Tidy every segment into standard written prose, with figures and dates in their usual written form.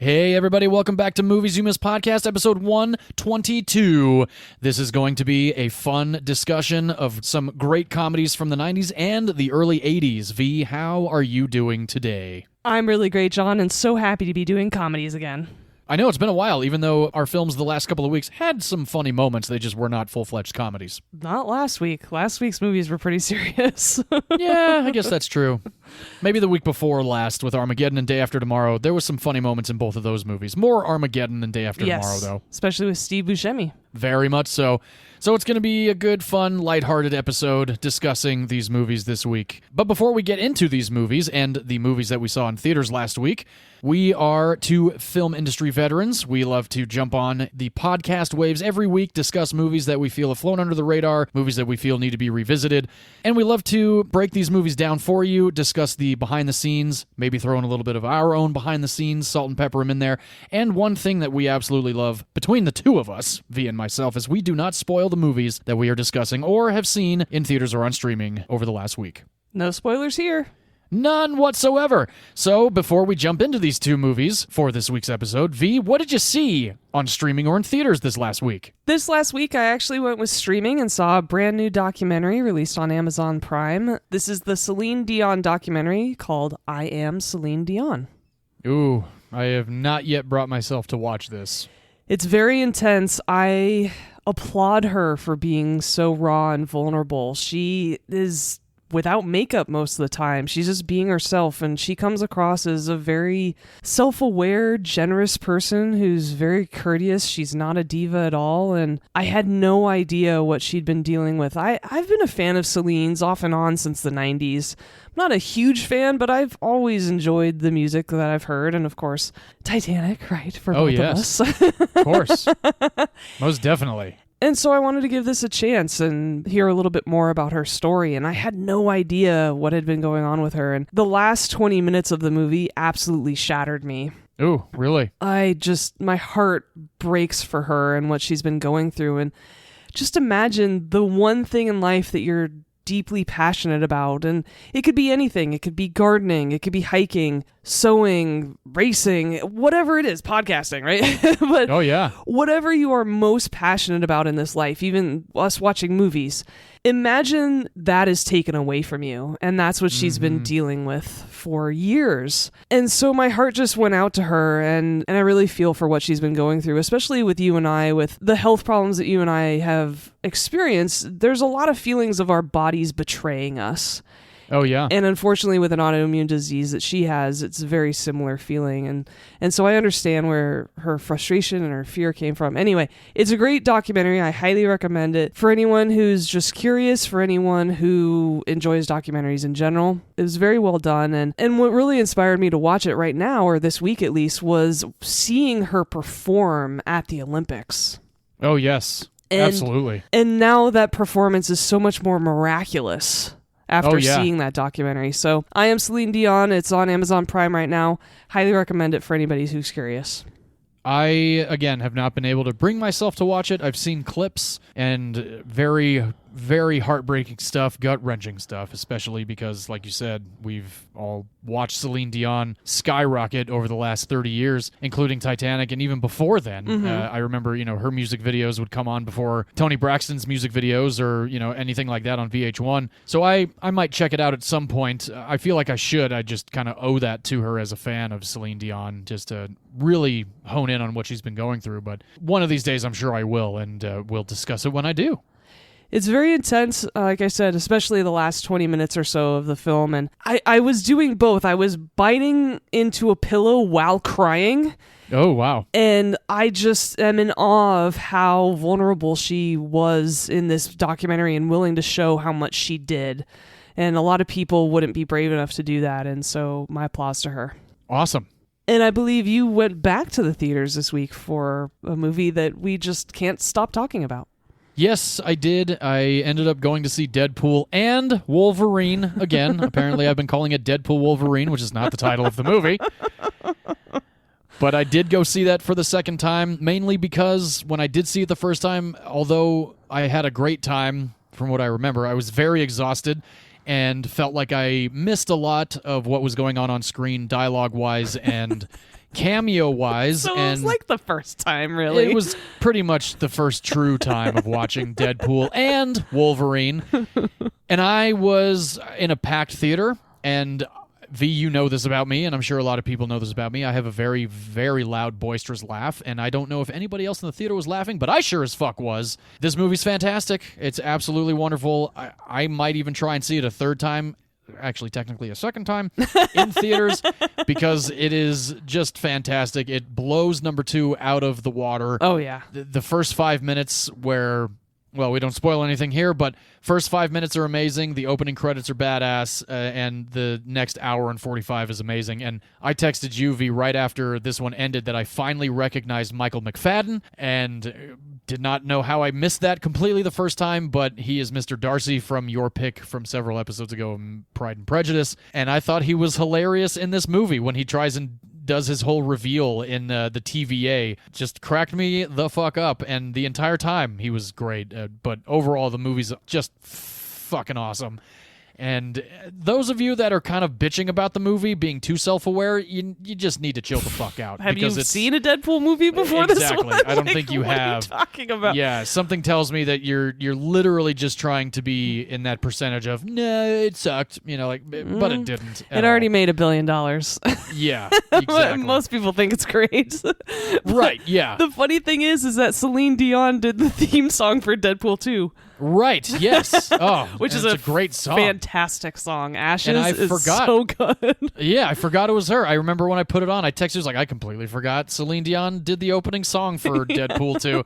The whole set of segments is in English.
Hey everybody, welcome back to Movies You Missed Podcast, episode 122. This is going to be a fun discussion of some great comedies from the 90s and the early 80s. Vee, how are you doing today? I'm really great, John, and so happy to be doing comedies again. I know it's been a while, even though our films the last couple of weeks had some funny moments, they just were not full-fledged comedies. Not last week. Last week's movies were pretty serious. Yeah, I guess that's true. Maybe the week before last with Armageddon and Day After Tomorrow, there was some funny moments in both of those movies. More Armageddon than Day After Tomorrow, though. Especially with Steve Buscemi. Very much so. So it's going to be a good, fun, lighthearted episode discussing these movies this week. But before we get into these movies and the movies that we saw in theaters last week, we are two film industry veterans. We love to jump on the podcast waves every week, discuss movies that we feel have flown under the radar, movies that we feel need to be revisited, and we love to break these movies down for you, discuss the behind the scenes, maybe throw in a little bit of our own behind the scenes, salt and pepper them in there. And one thing that we absolutely love between the two of us, Vee and myself, is we do not spoil the movies that we are discussing or have seen in theaters or on streaming over the last week. No spoilers here. None whatsoever. So, before we jump into these two movies for this week's episode, Vee, what did you see on streaming or in theaters this last week? This last week, I actually went with streaming and saw a brand new documentary released on Amazon Prime. This is the Celine Dion documentary called I Am Celine Dion. Ooh, I have not yet brought myself to watch this. It's very intense. I applaud her for being so raw and vulnerable. She is without makeup most of the time. She's just being herself, and she comes across as a very self-aware, generous person who's very courteous. She's not a diva at all, and I had no idea what she'd been dealing with. I've been a fan of Celine's off and on since the 90s. I'm not a huge fan, but I've always enjoyed the music that I've heard, and of course, Titanic, right? For both of us. Of course. Most definitely. And so I wanted to give this a chance and hear a little bit more about her story, and I had no idea what had been going on with her, and the last 20 minutes of the movie absolutely shattered me. Ooh, really? My heart breaks for her and what she's been going through, and just imagine the one thing in life that you're deeply passionate about, and it could be anything. It could be gardening, it could be hiking, sewing, racing, whatever it is, podcasting, right? But oh yeah, whatever you are most passionate about in this life, even us watching movies, imagine that is taken away from you, and that's what she's been dealing with for years. And so my heart just went out to her, and I really feel for what she's been going through, especially with you and I, with the health problems that you and I have experienced. There's a lot of feelings of our bodies betraying us. Oh, yeah. And unfortunately, with an autoimmune disease that she has, it's a very similar feeling. And so I understand where her frustration and her fear came from. Anyway, it's a great documentary. I highly recommend it for anyone who's just curious, for anyone who enjoys documentaries in general. It was very well done. And what really inspired me to watch it right now, or this week at least, was seeing her perform at the Olympics. Oh, yes. Absolutely. And now that performance is so much more miraculous after seeing that documentary. So I Am Celine Dion. It's on Amazon Prime right now. Highly recommend it for anybody who's curious. I, again, have not been able to bring myself to watch it. I've seen clips and very, very heartbreaking stuff, gut-wrenching stuff, especially because, like you said, we've all watched Celine Dion skyrocket over the last 30 years, including Titanic, and even before then. I remember, her music videos would come on before Toni Braxton's music videos or, anything like that on VH1. So I might check it out at some point. I feel like I should. I just kind of owe that to her as a fan of Celine Dion, just to really hone in on what she's been going through. But one of these days, I'm sure I will, and we'll discuss it when I do. It's very intense, like I said, especially the last 20 minutes or so of the film. And I was doing both. I was biting into a pillow while crying. Oh, wow. And I just am in awe of how vulnerable she was in this documentary and willing to show how much she did. And a lot of people wouldn't be brave enough to do that. And so my applause to her. Awesome. And I believe you went back to the theaters this week for a movie that we just can't stop talking about. Yes, I did. I ended up going to see Deadpool and Wolverine again. Apparently, I've been calling it Deadpool Wolverine, which is not the title of the movie. But I did go see that for the second time, mainly because when I did see it the first time, although I had a great time, from what I remember, I was very exhausted and felt like I missed a lot of what was going on screen dialogue-wise and cameo-wise. So and it was like the first time, really. It was pretty much the first true time of watching Deadpool and Wolverine. And I was in a packed theater, and V, you know this about me, and I'm sure a lot of people know this about me. I have a very, very loud, boisterous laugh, and I don't know if anybody else in the theater was laughing, but I sure as fuck was. This movie's fantastic. It's absolutely wonderful. I might even try and see it a third time, actually technically a second time, in theaters, because it is just fantastic. It blows number 2 out of the water. Oh, yeah. The first 5 minutes where... Well, we don't spoil anything here, but first 5 minutes are amazing. The opening credits are badass, and the next hour and 45 is amazing. And I texted you, V, right after this one ended that I finally recognized Michael McFadden, and did not know how I missed that completely the first time, but he is Mr. Darcy from your pick from several episodes ago, Pride and Prejudice. And I thought he was hilarious in this movie when he tries and does his whole reveal in the TVA. Just cracked me the fuck up, and the entire time he was great. But overall, the movie's just fucking awesome. And those of you that are kind of bitching about the movie being too self-aware, you just need to chill the fuck out. Have you seen a Deadpool movie before exactly. this one? I don't think you have. What are you talking about? Yeah, something tells me that you're literally just trying to be in that percentage of, no, it sucked, but it didn't. It already made $1 billion. Yeah, exactly. Most people think it's great. Right, yeah. The funny thing is that Celine Dion did the theme song for Deadpool 2. Right, yes. Oh, which is a great song. Fantastic song. Ashes and I is forgot. so good. Yeah, I forgot it was her. I remember when I put it on, I texted, I was like, I completely forgot Celine Dion did the opening song for Deadpool 2.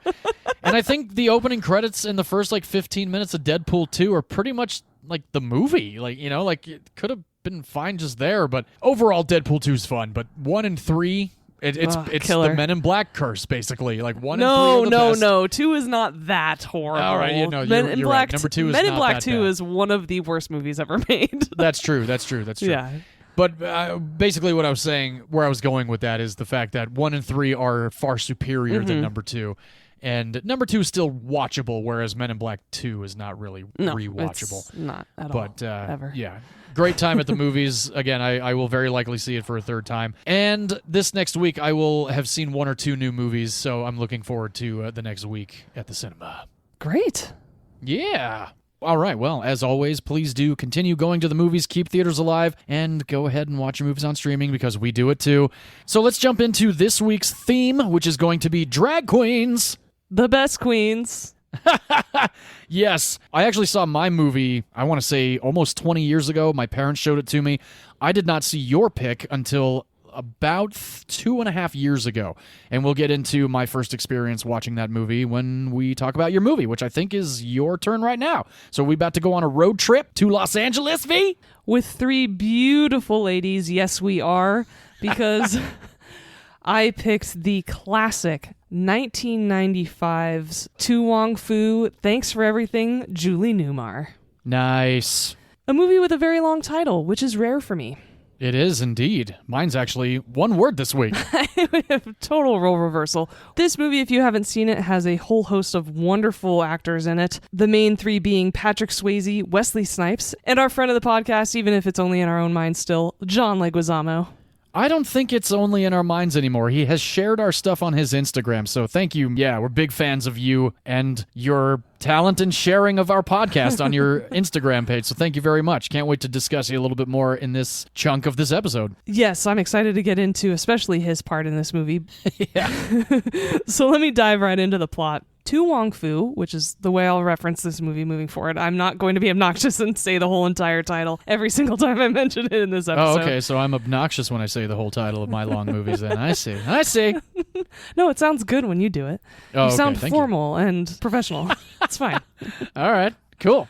And I think the opening credits in the first 15 minutes of Deadpool 2 are pretty much like the movie. It could have been fine just there, but overall Deadpool 2 is fun. But 1 and 3... It's killer. the Men in Black curse, basically. 1 and 3 are the best. No. 2 is not that horrible. All right, you're Black, right. Number 2 is Men not in Black that 2 bad. is one of the worst movies ever made. That's true. Yeah. But basically what I was saying, where I was going with that is the fact that 1 and 3 are far superior than number 2. And number 2 is still watchable, whereas Men in Black 2 is not really rewatchable. It's not at all. But ever. Yeah. Great time at the movies. Again, I will very likely see it for a third time. And this next week, I will have seen 1 or 2 new movies, so I'm looking forward to the next week at the cinema. Great. Yeah. All right. Well, as always, please do continue going to the movies, keep theaters alive, and go ahead and watch your movies on streaming because we do it too. So let's jump into this week's theme, which is going to be drag queens. The best queens. Yes. I actually saw my movie, I want to say almost 20 years ago. My parents showed it to me. I did not see your pick until about 2.5 years ago. And we'll get into my first experience watching that movie when we talk about your movie, which I think is your turn right now. So we about to go on a road trip to Los Angeles, V? With 3 beautiful ladies. Yes, we are. Because I picked the classic 1995's To Wong Foo Thanks for Everything, Julie Newmar. Nice. A movie with a very long title, which is rare for me. It is indeed. Mine's actually one word this week. Total role reversal. This movie, if you haven't seen it, has a whole host of wonderful actors in it. The main 3 being Patrick Swayze, Wesley Snipes, and our friend of the podcast, even if it's only in our own minds still, John Leguizamo. I don't think it's only in our minds anymore. He has shared our stuff on his Instagram, so thank you. Yeah, we're big fans of you and your talent and sharing of our podcast on your Instagram page, so thank you very much. Can't wait to discuss you a little bit more in this chunk of this episode. Yes, I'm excited to get into especially his part in this movie. Yeah. So let me dive right into the plot. To Wong Foo, which is the way I'll reference this movie moving forward. I'm not going to be obnoxious and say the whole entire title every single time I mention it in this episode. Oh, okay, so I'm obnoxious when I say the whole title of my long movies then. I see. No, it sounds good when you do it. Oh, You sound thank formal and professional. It's fine. All right, cool.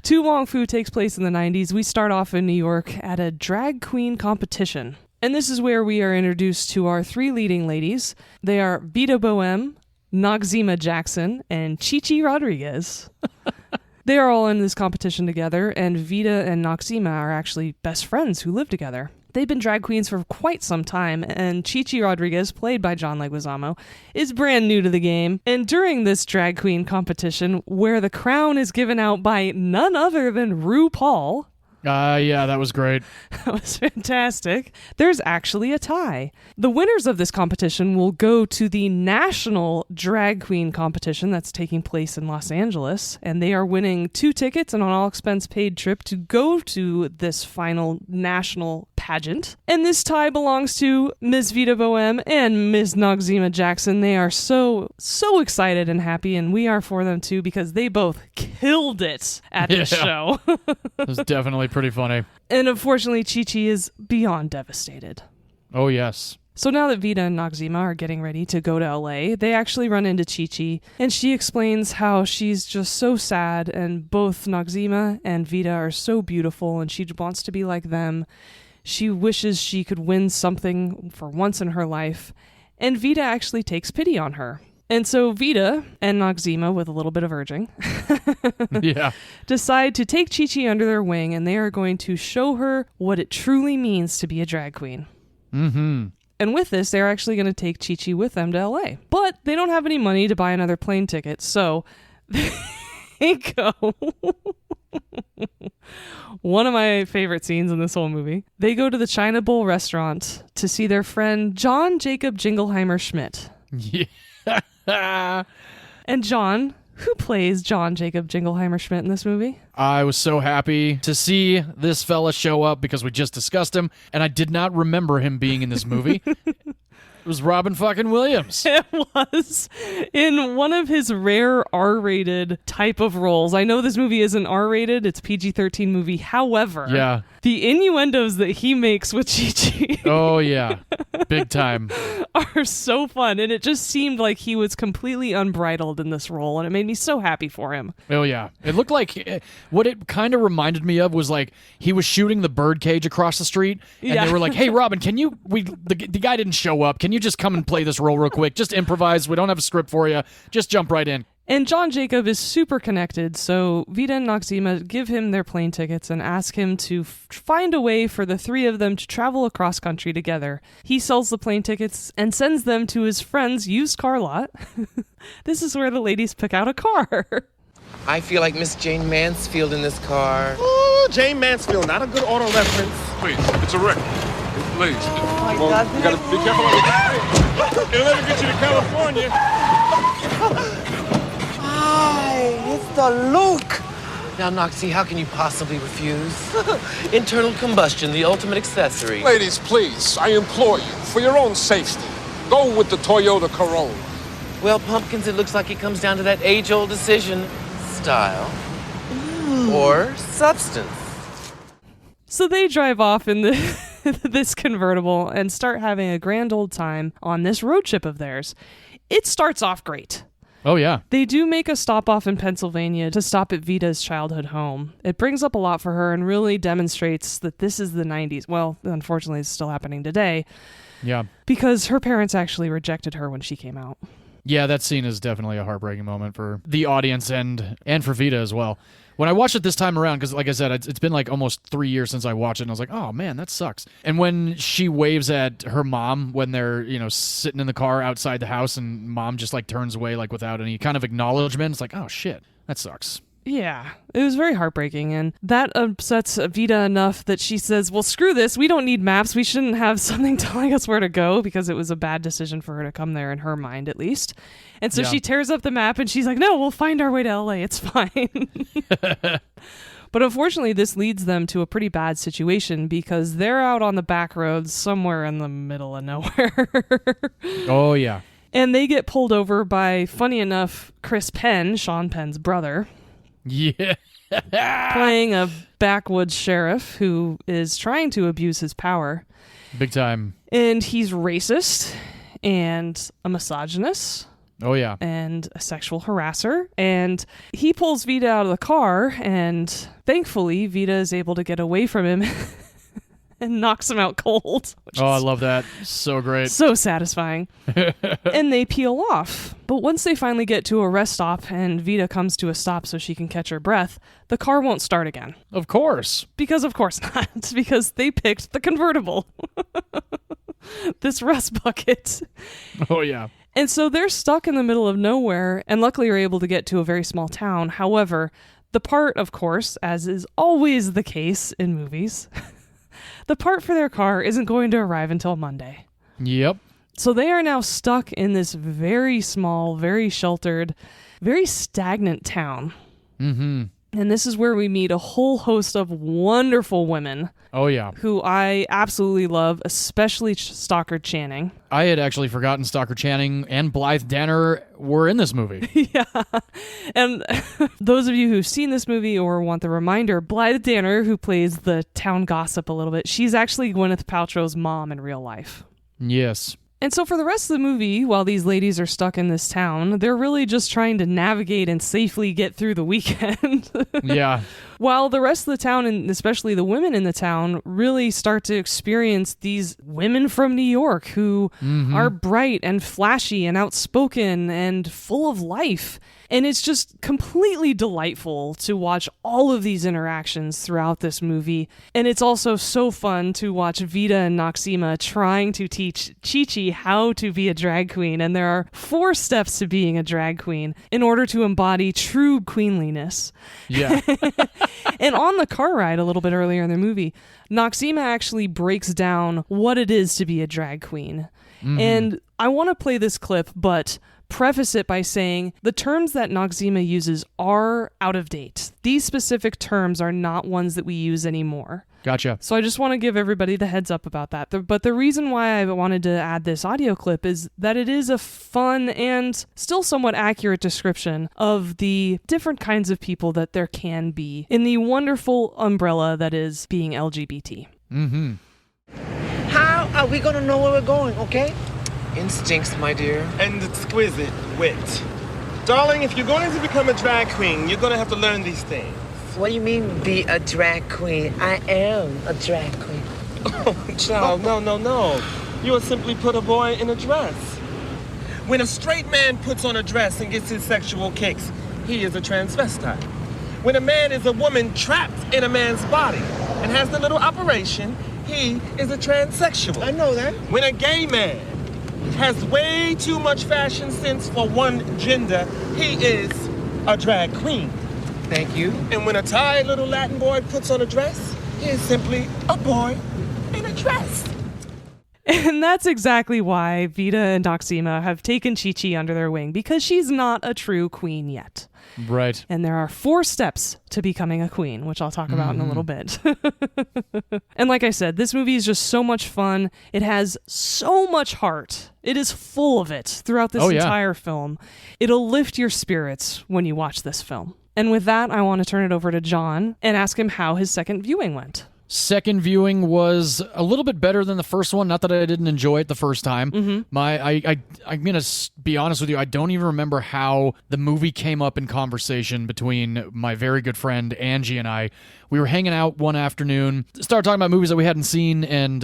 To Wong Foo takes place in the 90s. We start off in New York at a drag queen competition. And this is where we are introduced to our 3 leading ladies. They are Vita Boheme, Noxzema Jackson, and Chichi Rodriguez. They are all in this competition together, and Vita and Noxzema are actually best friends who live together. They've been drag queens for quite some time, and Chichi Rodriguez, played by John Leguizamo, is brand new to the game. And during this drag queen competition, where the crown is given out by none other than RuPaul, Yeah, that was great. That was fantastic. There's actually a tie. The winners of this competition will go to the National Drag Queen competition that's taking place in Los Angeles, and they are winning 2 tickets and an all-expense-paid trip to go to this final national pageant. And this tie belongs to Ms. Vita Boheme and Ms. Noxzema Jackson. They are so excited and happy, and we are for them too, because they both killed it at this show. It was definitely pretty funny. And unfortunately, Chi-Chi is beyond devastated. Oh, yes. So now that Vita and Noxzema are getting ready to go to LA, they actually run into Chi-Chi, and she explains how she's just so sad, and both Noxzema and Vita are so beautiful, and she wants to be like them. She wishes she could win something for once in her life, and Vita actually takes pity on her. And so Vita and Noxzema, with a little bit of urging, decide to take Chi-Chi under their wing, and they are going to show her what it truly means to be a drag queen. Mm-hmm. And with this, they're actually going to take Chi-Chi with them to LA. But they don't have any money to buy another plane ticket, so they go. One of my favorite scenes in this whole movie. They go to the China Bowl restaurant to see their friend John Jacob Jingleheimer Schmidt. Yeah. And John, who plays John Jacob Jingleheimer Schmidt in this movie? I was so happy to see this fella show up because we just discussed him, and I did not remember him being in this movie. It was Robin fucking Williams. It was in one of his rare R-rated type of roles. I know this movie isn't R-rated, it's PG-13 movie. However, the innuendos that he makes with Chi-Chi oh, yeah. Big time. are so fun. And it just seemed like he was completely unbridled in this role. And it made me so happy for him. Oh, yeah. It looked like what it kind of reminded me of was like he was shooting the birdcage across the street. And they were like, hey, Robin, can you, the guy didn't show up. Can you just come and play this role real quick? Just improvise. We don't have a script for you. Just jump right in. And John Jacob is super connected, so Vita and Noxzema give him their plane tickets and ask him to find a way for the 3 of them to travel across country together. He sells the plane tickets and sends them to his friend's used car lot. This is where the ladies pick out a car. I feel like Miss Jane Mansfield in this car. Oh, Jane Mansfield, not a good auto reference. Please, it's a wreck. Please. Oh, my God. You gotta be careful. It'll never get you to California. Hi, it's the look. Now, Noxie, how can you possibly refuse? Internal combustion, the ultimate accessory. Ladies, please, I implore you, for your own safety, go with the Toyota Corolla. Well, Pumpkins, it looks like it comes down to that age-old decision. Style or substance. So they drive off in this convertible and start having a grand old time on this road trip of theirs. It starts off great. Oh, yeah. They do make a stop off in Pennsylvania to stop at Vita's childhood home. It brings up a lot for her and really demonstrates that this is the 90s. Well, unfortunately, it's still happening today. Yeah. Because her parents actually rejected her when she came out. Yeah, that scene is definitely a heartbreaking moment for the audience and for Vita as well. When I watched it this time around, because like I said, it's been like almost 3 years since I watched it, and I was like, oh man, that sucks. And when she waves at her mom when they're, sitting in the car outside the house, and mom just like turns away like without any kind of acknowledgement, it's like, oh shit, that sucks. Yeah, it was very heartbreaking, and that upsets Vita enough that she says, well, screw this, we don't need maps, we shouldn't have something telling us where to go, because it was a bad decision for her to come there, in her mind at least. And so she tears up the map, and she's like, no, we'll find our way to LA, it's fine. But unfortunately, this leads them to a pretty bad situation, because they're out on the back roads somewhere in the middle of nowhere. Oh, yeah. And they get pulled over by, funny enough, Chris Penn, Sean Penn's brother. Yeah. Playing a backwoods sheriff who is trying to abuse his power. Big time. And he's racist and a misogynist. Oh, yeah. And a sexual harasser. And he pulls Vita out of the car, and thankfully Vita is able to get away from him and knocks him out cold. Oh, I love that. So great. So satisfying. And they peel off. But once they finally get to a rest stop and Vita comes to a stop so she can catch her breath, the car won't start again. Of course. Because of course not. Because they picked the convertible. This rust bucket. Oh, yeah. And so they're stuck in the middle of nowhere, and luckily are able to get to a very small town. However, The part, of course, as is always the case in movies, the part for their car isn't going to arrive until Monday. Yep. So they are now stuck in this very small, very sheltered, very stagnant town. Mm-hmm. And this is where we meet a whole host of wonderful women. Oh, yeah. Who I absolutely love, especially Stockard Channing. I had actually forgotten Stockard Channing and Blythe Danner were in this movie. Yeah. And those of you who've seen this movie or want the reminder, Blythe Danner, who plays the town gossip a little bit, she's actually Gwyneth Paltrow's mom in real life. Yes. And so for the rest of the movie, while these ladies are stuck in this town, they're really just trying to navigate and safely get through the weekend. Yeah. While the rest of the town, and especially the women in the town, really start to experience these women from New York who are bright and flashy and outspoken and full of life. And it's just completely delightful to watch all of these interactions throughout this movie. And it's also so fun to watch Vita and Noxima trying to teach Chi-Chi how to be a drag queen. And there are 4 steps to being a drag queen in order to embody true queenliness. Yeah. And on the car ride a little bit earlier in the movie, Noxima actually breaks down what it is to be a drag queen. And I want to play this clip, but preface it by saying the terms that Noxima uses are out of date. These specific terms are not ones that we use anymore. Gotcha. So I just want to give everybody the heads up about that. But the reason why I wanted to add this audio clip is that it is a fun and still somewhat accurate description of the different kinds of people that there can be in the wonderful umbrella that is being LGBT. Mm-hmm. How are we gonna know where we're going, okay? Instincts, my dear. And exquisite wit. Darling, if you're going to become a drag queen, you're going to have to learn these things. What do you mean, be a drag queen? I am a drag queen. Oh, child, no. You will simply put a boy in a dress. When a straight man puts on a dress and gets his sexual kicks, he is a transvestite. When a man is a woman trapped in a man's body and has the little operation, he is a transsexual. I know that. When a gay man has way too much fashion sense for one gender, he is a drag queen. Thank you. And when a tired little Latin boy puts on a dress, he is simply a boy in a dress. And that's exactly why Vita and Noxima have taken Chi-Chi under their wing, because she's not a true queen yet. Right. And there are 4 steps to becoming a queen, which I'll talk about in a little bit. And like I said, this movie is just so much fun. It has so much heart. It is full of it throughout this entire film. It'll lift your spirits when you watch this film. And with that, I want to turn it over to John and ask him how his second viewing went. Second viewing was a little bit better than the first one. Not that I didn't enjoy it the first time. I'm going to be honest with you. I don't even remember how the movie came up in conversation between my very good friend Angie and I. We were hanging out one afternoon, started talking about movies that we hadn't seen and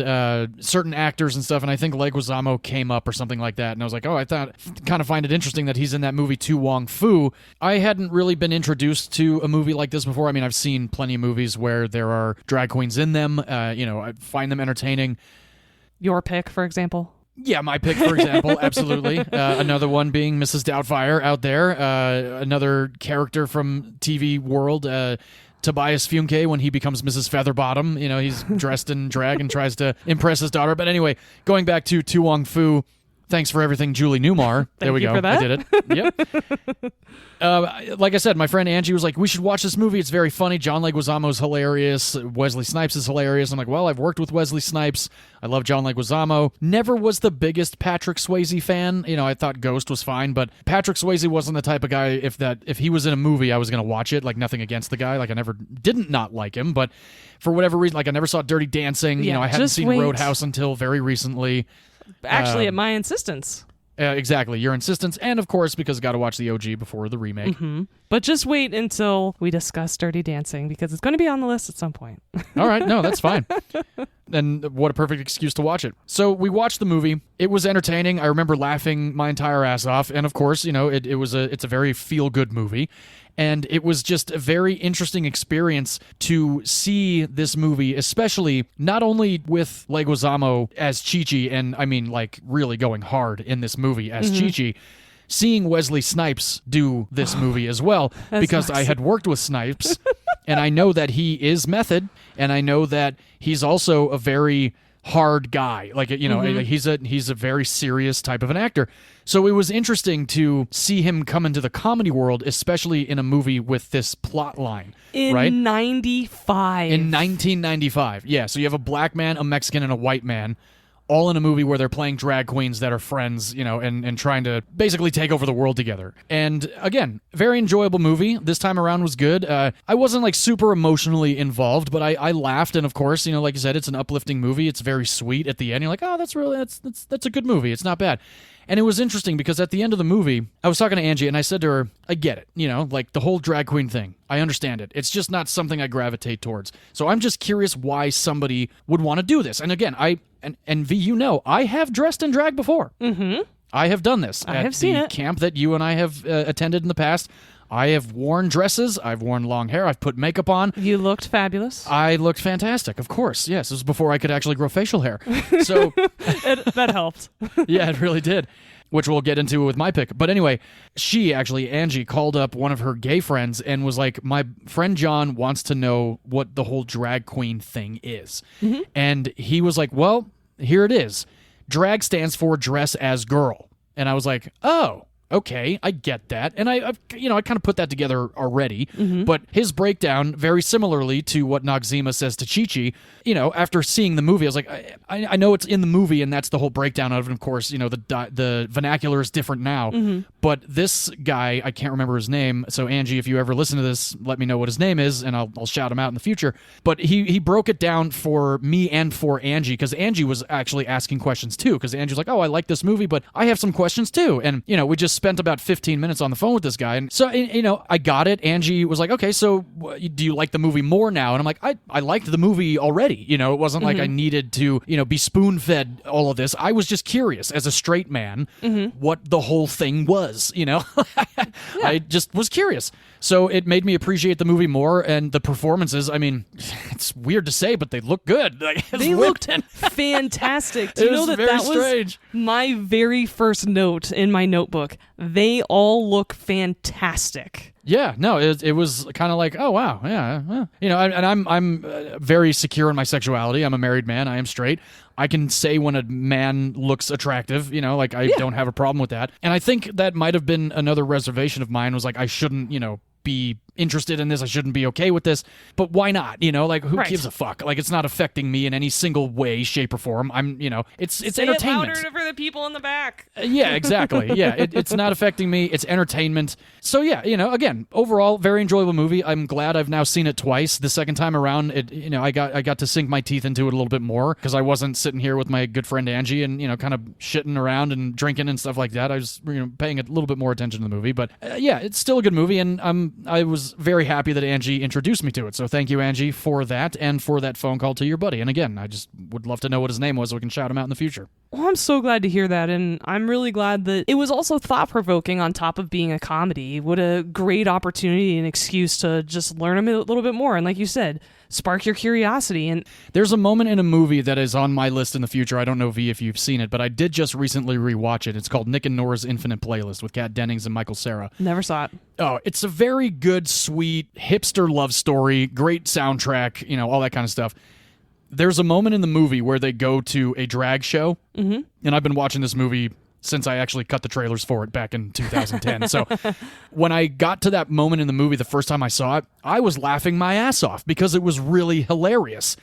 certain actors and stuff, and I think Leguizamo came up or something like that, and I was like, oh, I kind of find it interesting that he's in that movie To Wong Foo. I hadn't really been introduced to a movie like this before. I mean, I've seen plenty of movies where there are drag queens in them. I find them entertaining. Your pick, for example? Yeah, my pick, for example, absolutely. Another one being Mrs. Doubtfire out there. Another character from TV world, Tobias Funke, when he becomes Mrs. Featherbottom. He's dressed in drag and tries to impress his daughter. But anyway, going back to To Wong Foo, thanks for everything, Julie Newmar. There we go. For that. I did it. Yep. Like I said, my friend Angie was like, we should watch this movie. It's very funny. John Leguizamo's hilarious. Wesley Snipes is hilarious. I'm like, well, I've worked with Wesley Snipes. I love John Leguizamo. Never was the biggest Patrick Swayze fan. I thought Ghost was fine, but Patrick Swayze wasn't the type of guy, if he was in a movie, I was going to watch it. Like, nothing against the guy. Like, I never didn't not like him, but for whatever reason, like, I never saw Dirty Dancing. Yeah, I hadn't seen Roadhouse until very recently. Actually, at my insistence. Exactly, your insistence, and of course, because I got to watch the OG before the remake. Mm-hmm. But just wait until we discuss Dirty Dancing, because it's going to be on the list at some point. All right, no, that's fine. And what a perfect excuse to watch it. So we watched the movie. It was entertaining. I remember laughing my entire ass off, and of course, it's a very feel-good movie. And it was just a very interesting experience to see this movie, especially not only with Leguizamo as Chi-Chi, and I mean, like, really going hard in this movie as Chi-Chi, seeing Wesley Snipes do this movie as well, because I had worked with Snipes, and I know that he is method, and I know that he's also a very hard guy. Like, you know, he's a very serious type of an actor. So it was interesting to see him come into the comedy world, especially in a movie with this plot line. In 95. In 1995. Yeah, so you have a black man, a Mexican, and a white man, all in a movie where they're playing drag queens that are friends, you know, and trying to basically take over the world together. And again, very enjoyable movie. This time around was good. I wasn't like super emotionally involved, but I laughed. And of course, you know, like you said, it's an uplifting movie. It's very sweet at the end. You're like, oh, that's a good movie. It's not bad. And it was interesting because at the end of the movie, I was talking to Angie and I said to her, I get it, you know, like the whole drag queen thing. I understand it. It's just not something I gravitate towards. So I'm just curious why somebody would want to do this. And again, and V, you know, I have dressed in drag before. Mm-hmm. I have done this I have seen the it. camp that you and I have attended in the past. I have worn dresses. I've worn long hair. I've put makeup on. You looked fabulous. I looked fantastic, of course. Yes, this was before I could actually grow facial hair. So That helped. yeah, it really did, which we'll get into with my pick. But anyway, Angie, called up one of her gay friends and was like, my friend John wants to know what the whole drag queen thing is. Mm-hmm. And he was like, well, here it is. Drag stands for dress as girl. And I was like, oh, okay, I get that. And I kind of put that together already. Mm-hmm. But his breakdown, very similarly to what Noxzema says to Chi-Chi, you know, after seeing the movie, I was like, I know it's in the movie and that's the whole breakdown of it. Of course, you know, the vernacular is different now. Mm-hmm. But this guy, I can't remember his name. So Angie, if you ever listen to this, let me know what his name is and I'll shout him out in the future. But he broke it down for me and for Angie, because Angie was actually asking questions too. Because Angie's like, oh, I like this movie, but I have some questions too. And, you know, we just spent about 15 minutes on the phone with this guy. And so, you know, I got it. Angie was like, okay, so do you like the movie more now? And I'm like, I liked the movie already. You know, it wasn't like I needed to, you know, be spoon-fed all of this. I was just curious as a straight man what the whole thing was, you know? I just was curious. So it made me appreciate the movie more, and the performances, I mean, it's weird to say, but they look good. Like, they looked fantastic. Do you know that was my very first note in my notebook? They all look fantastic. Yeah, no, it was kind of like, oh wow, yeah, you know, and I'm very secure in my sexuality. I'm a married man. I am straight. I can say when a man looks attractive, you know, like I don't have a problem with that. And I think that might have been another reservation of mine, was like, I shouldn't, you know, be interested in this. I shouldn't be okay with this. But why not? You know, like, who gives a fuck? Like, it's not affecting me in any single way, shape, or form. I'm, you know, it's entertainment. It louder for the people in the back. Yeah, exactly. Yeah, it's not affecting me. It's entertainment. So yeah, you know, again, overall, very enjoyable movie. I'm glad I've now seen it twice. The second time around, you know, I got to sink my teeth into it a little bit more, because I wasn't sitting here with my good friend Angie and, you know, kind of shitting around and drinking and stuff like that. I was, you know, paying a little bit more attention to the movie. But yeah, it's still a good movie, and I was very happy that Angie introduced me to it. So thank you, Angie, for that, and for that phone call to your buddy. And again, I just would love to know what his name was so we can shout him out in the future. Well, I'm so glad to hear that, and I'm really glad that it was also thought-provoking on top of being a comedy. What a great opportunity and excuse to just learn a little bit more, and like you said, spark your curiosity. And there's a moment in a movie that is on my list in the future. I don't know, V, if you've seen it, but I did just recently rewatch it. It's called Nick and Nora's Infinite Playlist with Kat Dennings and Michael Cera. Never saw it. Oh, it's a very good, sweet, hipster love story, great soundtrack, you know, all that kind of stuff. There's a moment in the movie where they go to a drag show, and I've been watching this movie since I actually cut the trailers for it back in 2010. So when I got to that moment in the movie the first time I saw it, I was laughing my ass off because it was really hilarious.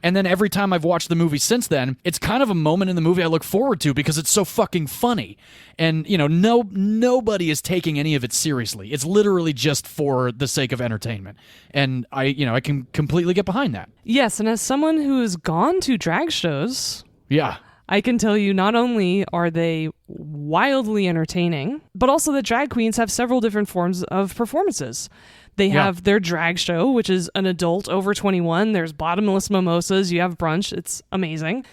And then every time I've watched the movie since then, it's kind of a moment in the movie I look forward to because it's so fucking funny. And, you know, nobody is taking any of it seriously. It's literally just for the sake of entertainment. And I can completely get behind that. Yes, and as someone who has gone to drag shows... Yeah. I can tell you not only are they wildly entertaining, but also that drag queens have several different forms of performances. They have their drag show, which is an adult over 21. There's bottomless mimosas. You have brunch. It's amazing.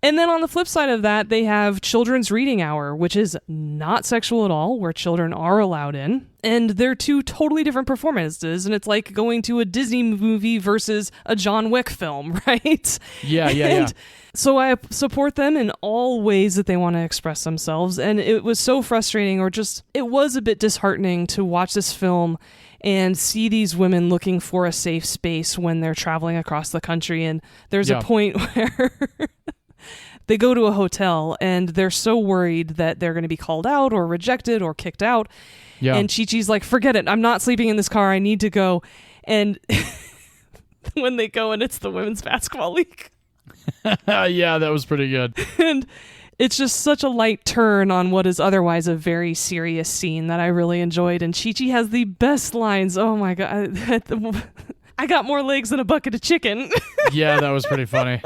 And then on the flip side of that, they have Children's Reading Hour, which is not sexual at all, where children are allowed in. And they're two totally different performances. And it's like going to a Disney movie versus a John Wick film, right? Yeah. So I support them in all ways that they want to express themselves. And it was so frustrating, or just, it was a bit disheartening to watch this film and see these women looking for a safe space when they're traveling across the country. And there's a point where they go to a hotel and they're so worried that they're going to be called out or rejected or kicked out. Yeah. And Chi-Chi's like, forget it. I'm not sleeping in this car. I need to go. And when they go, and it's the women's basketball league. Yeah, that was pretty good. And it's just such a light turn on what is otherwise a very serious scene that I really enjoyed. And Chi-Chi has the best lines. Oh my God. I got more legs than a bucket of chicken. Yeah, that was pretty funny.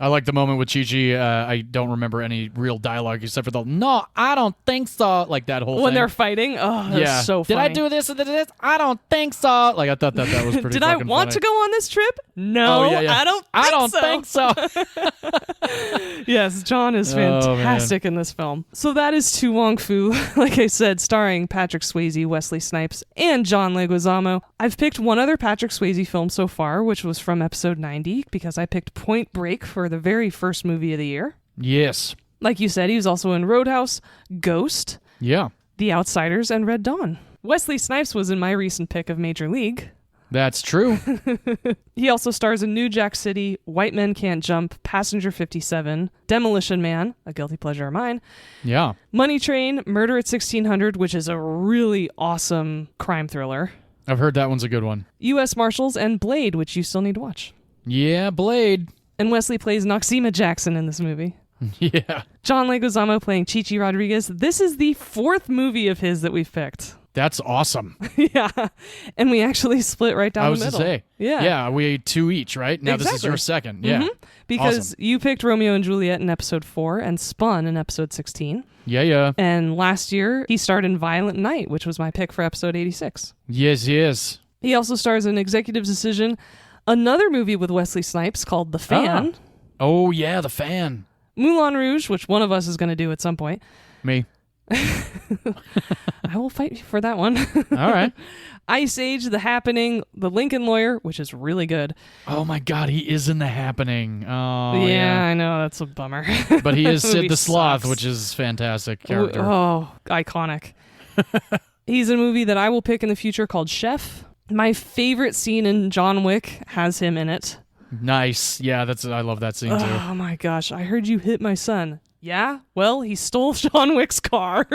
I like the moment with Chi-Chi. I don't remember any real dialogue except for the, no, I don't think so. Like that whole thing. When they're fighting. Oh, that's so funny. Did I do this and this? I don't think so. Like I thought that was pretty Did I want to go on this trip? No, I don't think so. Yes, John is fantastic in this film. So that is To Wong Foo, like I said, starring Patrick Swayze, Wesley Snipes, and John Leguizamo. I've picked one other Patrick Swayze film so far, which was from episode 90, because I picked Point Break for the very first movie of the year. Yes. Like you said, he was also in Roadhouse, Ghost, The Outsiders, and Red Dawn. Wesley Snipes was in my recent pick of Major League. That's true. He also stars in New Jack City, White Men Can't Jump, Passenger 57, Demolition Man, a guilty pleasure of mine. Yeah. Money Train, Murder at 1600, which is a really awesome crime thriller. I've heard that one's a good one. U.S. Marshals, and Blade, which you still need to watch. Yeah, Blade. And Wesley plays Noxeema Jackson in this movie. Yeah. John Leguizamo playing Chi-Chi Rodriguez. This is the fourth movie of his that we've picked. That's awesome. Yeah. And we actually split right down the middle. I was to say. Yeah. Yeah, we ate two each, right? Now This is your second. Yeah. Mm-hmm. Because awesome. You picked Romeo and Juliet in episode 4 and Spun in episode 16. Yeah. And last year, he starred in Violent Night, which was my pick for episode 86. Yes. He also stars in Executive Decision, another movie with Wesley Snipes called The Fan. Oh, yeah, The Fan. Moulin Rouge, which one of us is going to do at some point. Me. I will fight for that one. All right. Ice Age, The Happening, The Lincoln Lawyer, which is really good. Oh my God, he is in The Happening. Oh, yeah. I know, that's a bummer. But he is Sid the Sloth, sucks. which is fantastic character. Oh, iconic. He's in a movie that I will pick in the future called Chef. My favorite scene in John Wick has him in it. Nice. Yeah, I love that scene too. Oh my gosh, I heard you hit my son. Yeah? Well, he stole John Wick's car.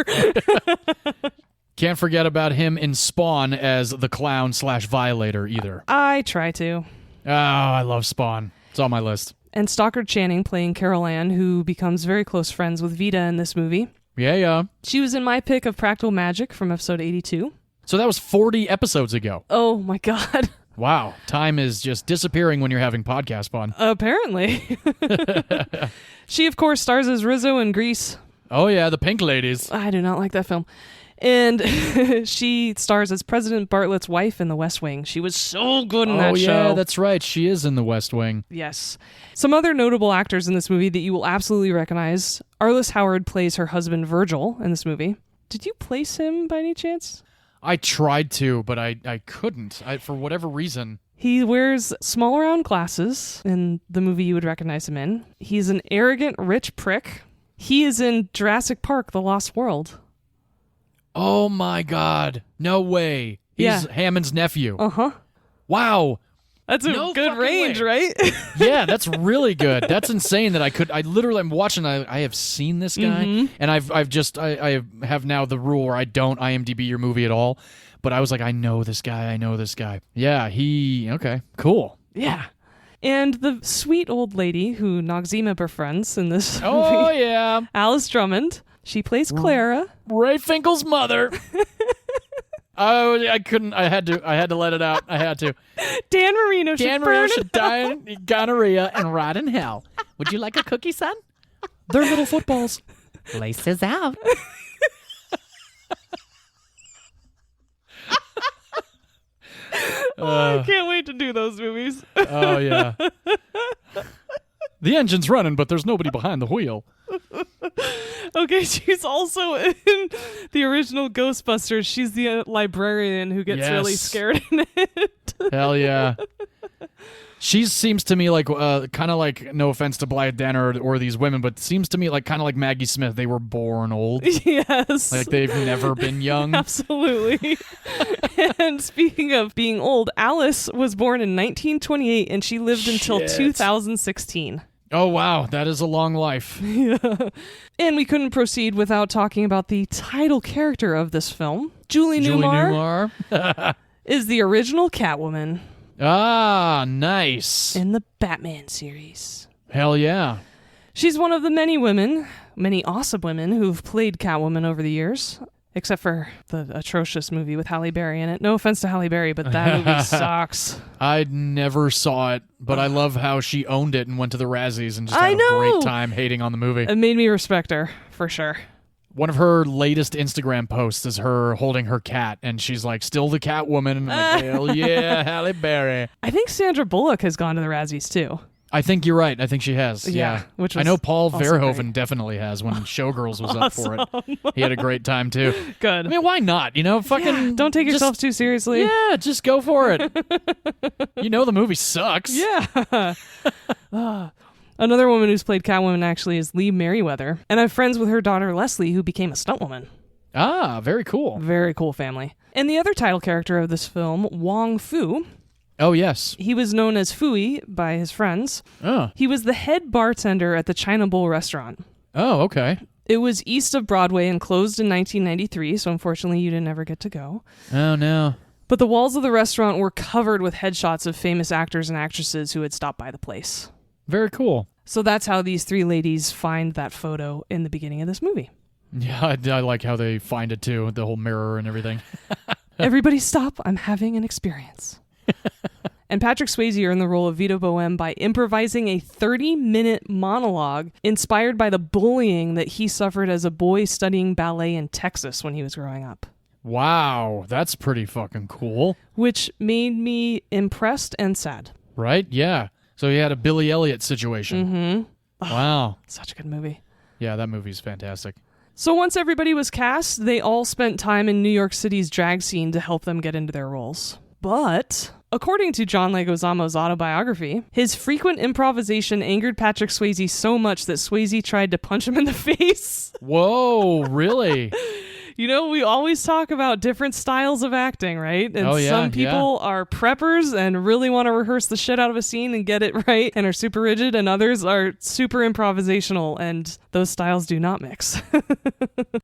Can't forget about him in Spawn as the clown/violator either. I try to. Oh, I love Spawn. It's on my list. And Stockard Channing playing Carol Ann, who becomes very close friends with Vita in this movie. Yeah. She was in my pick of Practical Magic from episode 82. So that was 40 episodes ago. Oh my God. Wow. Time is just disappearing when you're having podcast fun. Apparently. She, of course, stars as Rizzo in Grease. Oh, yeah, the Pink Ladies. I do not like that film. And she stars as President Bartlett's wife in The West Wing. She was so good in that show. Oh, yeah, that's right. She is in The West Wing. Yes. Some other notable actors in this movie that you will absolutely recognize. Arliss Howard plays her husband, Virgil, in this movie. Did you place him by any chance? I tried to, but I couldn't. For whatever reason. He wears small round glasses in the movie you would recognize him in. He's an arrogant, rich prick. He is in Jurassic Park, The Lost World. Oh my God. No way. He's Hammond's nephew. Uh-huh. Wow. That's a good range, right? Yeah, that's really good. That's insane that I literally, I'm watching, I have seen this guy, and I have now the rule where I don't IMDb your movie at all, but I was like, I know this guy. Yeah, okay, cool. Yeah. And the sweet old lady who Noxeema befriends in this movie. Oh, yeah. Alice Drummond. She plays Clara. Ray Finkel's mother. Oh, I couldn't. I had to let it out. I had to. Dan Marino should die in gonorrhea and rot in hell. Would you like a cookie, son? They're little footballs. Laces out. I can't wait to do those movies. Oh, yeah. The engine's running, but there's nobody behind the wheel. Okay, she's also in the original Ghostbusters. She's the librarian who gets really scared in it. Hell yeah. She seems to me like, kind of like, no offense to Blythe Danner or these women, but seems to me like kind of like Maggie Smith. They were born old. Yes. Like they've never been young. Absolutely. And speaking of being old, Alice was born in 1928 and she lived until 2016. Oh, wow. That is a long life. Yeah. And we couldn't proceed without talking about the title character of this film. Julie Newmar is the original Catwoman. Ah, nice. In the Batman series. Hell yeah. She's one of the many awesome women who've played Catwoman over the years, except for the atrocious movie with Halle Berry in it. No offense to Halle Berry, but that movie sucks. I never saw it, but I love how she owned it and went to the Razzies and just had a great time hating on the movie. It made me respect her, for sure. One of her latest Instagram posts is her holding her cat, and she's like, still the Catwoman. And I'm like, hell yeah, Halle Berry. I think Sandra Bullock has gone to the Razzies, too. I think you're right. I think she has. Yeah. Which I know Paul Verhoeven great. definitely has when Showgirls was up for it. He had a great time, too. Good. I mean, why not? You know, fucking... Don't take yourself too seriously. Yeah, just go for it. You know the movie sucks. Yeah. Another woman who's played Catwoman actually is Lee Merriweather, and I'm friends with her daughter Leslie, who became a stuntwoman. Ah, very cool. Very cool family. And the other title character of this film, Wong Foo. Oh, yes. He was known as Fooey by his friends. Oh. He was the head bartender at the China Bowl restaurant. Oh, okay. It was east of Broadway and closed in 1993, so unfortunately you didn't ever get to go. Oh, no. But the walls of the restaurant were covered with headshots of famous actors and actresses who had stopped by the place. Very cool. So that's how these three ladies find that photo in the beginning of this movie. Yeah, I like how they find it, too, the whole mirror and everything. Everybody stop, I'm having an experience. And Patrick Swayze earned the role of Vito Boheme by improvising a 30-minute monologue inspired by the bullying that he suffered as a boy studying ballet in Texas when he was growing up. Wow, that's pretty fucking cool. Which made me impressed and sad. Right? Yeah. So he had a Billy Elliot situation. Mm-hmm. Wow. Such a good movie. Yeah, that movie's fantastic. So once everybody was cast, they all spent time in New York City's drag scene to help them get into their roles. But according to John Leguizamo's autobiography, his frequent improvisation angered Patrick Swayze so much that Swayze tried to punch him in the face. Whoa, really? You know, we always talk about different styles of acting, right? And some people are preppers and really want to rehearse the shit out of a scene and get it right and are super rigid, and others are super improvisational, and those styles do not mix.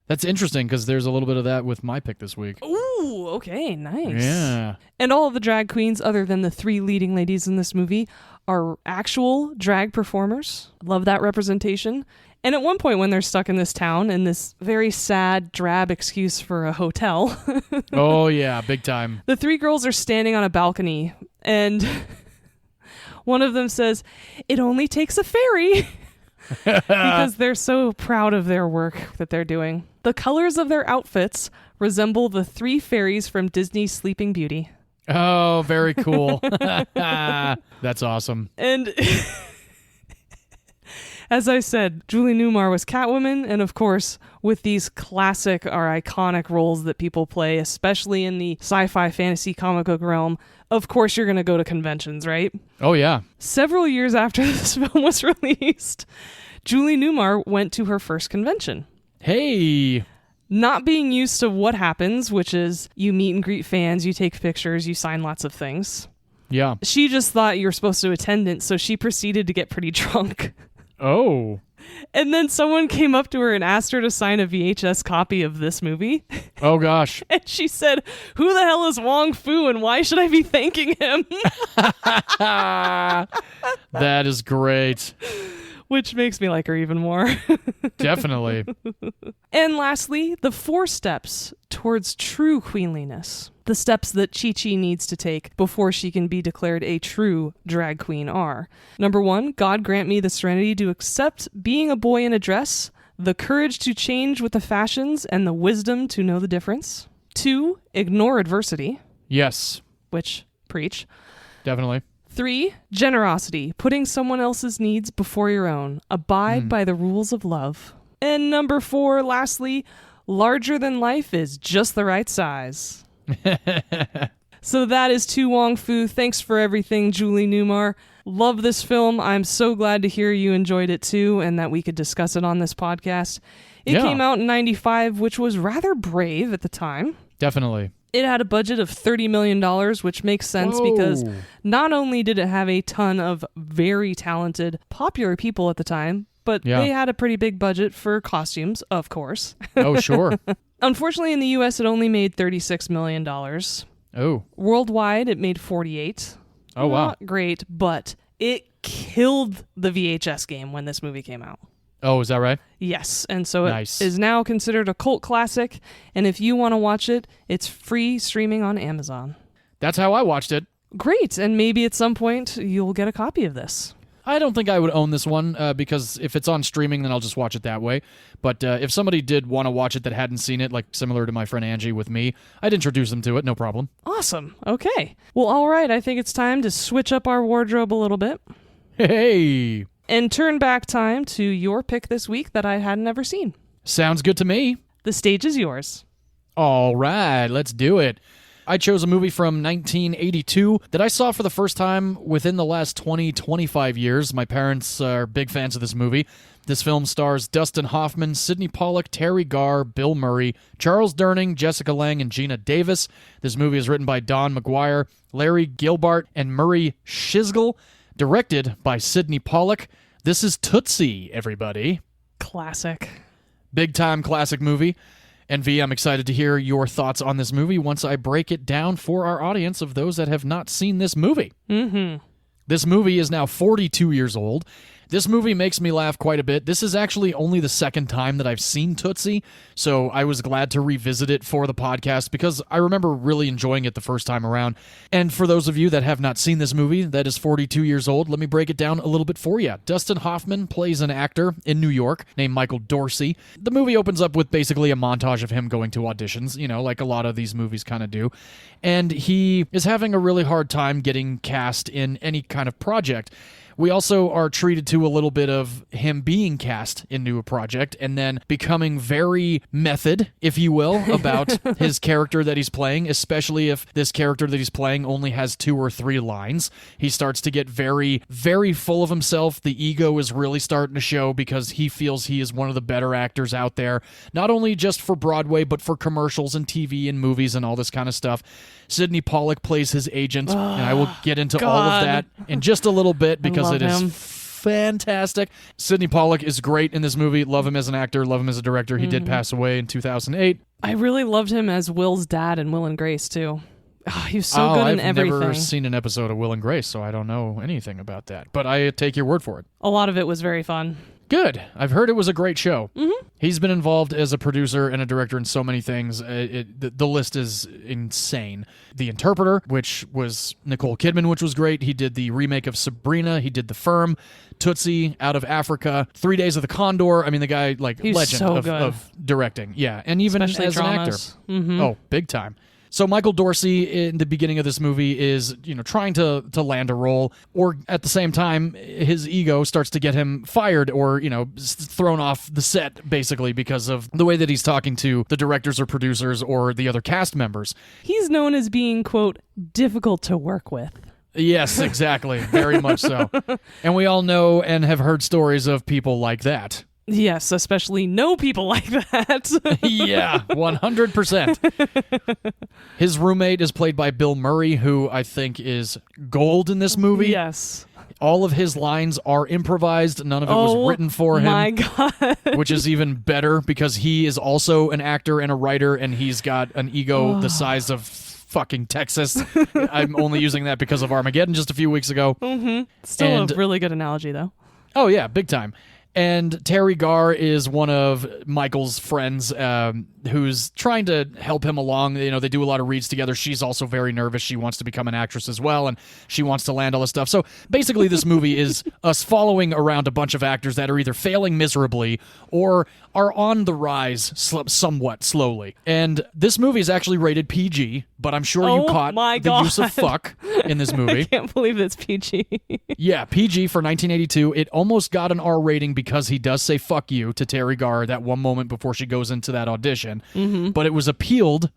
That's interesting because there's a little bit of that with my pick this week. Ooh, okay, nice. Yeah. And all of the drag queens, other than the three leading ladies in this movie, are actual drag performers. Love that representation. And at one point when they're stuck in this town in this very sad, drab excuse for a hotel. Oh, yeah, big time. The three girls are standing on a balcony and one of them says, "It only takes a ferry." Because they're so proud of their work that they're doing. The colors of their outfits resemble the three fairies from Disney's Sleeping Beauty. Oh, very cool. That's awesome. And as I said, Julie Newmar was Catwoman, and of course, with these classic or iconic roles that people play, especially in the sci-fi fantasy comic book realm, of course you're going to go to conventions, right? Oh, yeah. Several years after this film was released, Julie Newmar went to her first convention. Hey! Not being used to what happens, which is you meet and greet fans, you take pictures, you sign lots of things. Yeah. She just thought you were supposed to attend it, so she proceeded to get pretty drunk. Oh. And then someone came up to her and asked her to sign a VHS copy of this movie. Oh, gosh. And she said, "Who the hell is Wong Foo and why should I be thanking him?" That is great. Which makes me like her even more. Definitely. And lastly, the 4 steps towards true queenliness. The steps that Chi-Chi needs to take before she can be declared a true drag queen are: number 1, God grant me the serenity to accept being a boy in a dress, the courage to change with the fashions, and the wisdom to know the difference. 2, ignore adversity. Yes. Which, preach. Definitely. 3, generosity, putting someone else's needs before your own. Abide by the rules of love. And number 4, lastly, larger than life is just the right size. So that is To Wong Foo. Thanks for everything, Julie Newmar. Love this film. I'm so glad to hear you enjoyed it too, and that we could discuss it on this podcast. It came out in 95, which was rather brave at the time. Definitely. It had a budget of $30 million, which makes sense because not only did it have a ton of very talented, popular people at the time, but they had a pretty big budget for costumes, of course. Oh, sure. Unfortunately, in the U.S., it only made $36 million. Oh. Worldwide, it made 48. Oh, wow. Not great, but it killed the VHS game when this movie came out. Oh, is that right? Yes, and so Nice. it is now considered a cult classic, and if you want to watch it, it's free streaming on Amazon. That's how I watched it. Great, and maybe at some point you'll get a copy of this. I don't think I would own this one because if it's on streaming, then I'll just watch it that way. But if somebody did want to watch it that hadn't seen it, like similar to my friend Angie with me, I'd introduce them to it, no problem. Awesome. Okay. Well, all right, I think it's time to switch up our wardrobe a little bit. Hey! And turn back time to your pick this week that I hadn't ever seen. Sounds good to me. The stage is yours. All right, let's do it. I chose a movie from 1982 that I saw for the first time within the last 25 years. My parents are big fans of this movie. This film stars Dustin Hoffman, Sidney Pollack, Terry Garr, Bill Murray, Charles Durning, Jessica Lange, and Gina Davis. This movie is written by Don McGuire, Larry Gilbart, and Murray Schisgel, directed by Sidney Pollack. This is Tootsie, everybody. Classic. Big-time classic movie. And V, I'm excited to hear your thoughts on this movie once I break it down for our audience of those that have not seen this movie. Mm-hmm. This movie is now 42 years old. This movie makes me laugh quite a bit. This is actually only the second time that I've seen Tootsie, so I was glad to revisit it for the podcast because I remember really enjoying it the first time around. And for those of you that have not seen this movie that is 42 years old, let me break it down a little bit for you. Dustin Hoffman plays an actor in New York named Michael Dorsey. The movie opens up with basically a montage of him going to auditions, you know, like a lot of these movies kind of do. And he is having a really hard time getting cast in any kind of project. We also are treated to a little bit of him being cast into a project and then becoming very method, if you will, about his character that he's playing, especially if this character that he's playing only has 2 or 3 lines. He starts to get very, very full of himself. The ego is really starting to show because he feels he is one of the better actors out there, not only just for Broadway, but for commercials and TV and movies and all this kind of stuff. Sidney Pollack plays his agent, and I will get into all of that in just a little bit because it is fantastic. Sidney Pollack is great in this movie. Love him as an actor, love him as a director. He did pass away in 2008. I really loved him as Will's dad in Will and Grace, too. Oh, he was so good in everything. I've never seen an episode of Will and Grace, so I don't know anything about that. But I take your word for it. A lot of it was very fun. Good. I've heard it was a great show. Mm-hmm. He's been involved as a producer and a director in so many things. The list is insane. The Interpreter, which was Nicole Kidman, which was great. He did the remake of Sabrina. He did The Firm, Tootsie, Out of Africa, 3 Days of the Condor. I mean, the guy, like, He's legend so of directing. Yeah, and even especially as dramas. an actor. Mm-hmm. Oh, big time. So Michael Dorsey in the beginning of this movie is, you know, trying to land a role, or at the same time, his ego starts to get him fired or, you know, thrown off the set, basically, because of the way that he's talking to the directors or producers or the other cast members. He's known as being, quote, difficult to work with. Yes, exactly. Very much so. And we all know and have heard stories of people like that. Yes, especially know people like that. Yeah, 100%. His roommate is played by Bill Murray, who I think is gold in this movie. Yes. All of his lines are improvised. None of it was written for him. My God. Which is even better because he is also an actor and a writer, and he's got an ego the size of fucking Texas. I'm only using that because of Armageddon just a few weeks ago. Mm-hmm. Still a really good analogy, though. Oh, yeah, big time. And Terry Garr is one of Michael's friends who's trying to help him along. You know, they do a lot of reads together. She's also very nervous. She wants to become an actress as well, and she wants to land all this stuff. So basically, this movie is us following around a bunch of actors that are either failing miserably or are on the rise somewhat slowly. And this movie is actually rated PG, but I'm sure you caught the use of fuck in this movie. I can't believe it's PG. Yeah, PG for 1982. It almost got an R rating because he does say fuck you to Terry Garr that one moment before she goes into that audition. Mm-hmm. But it was appealed,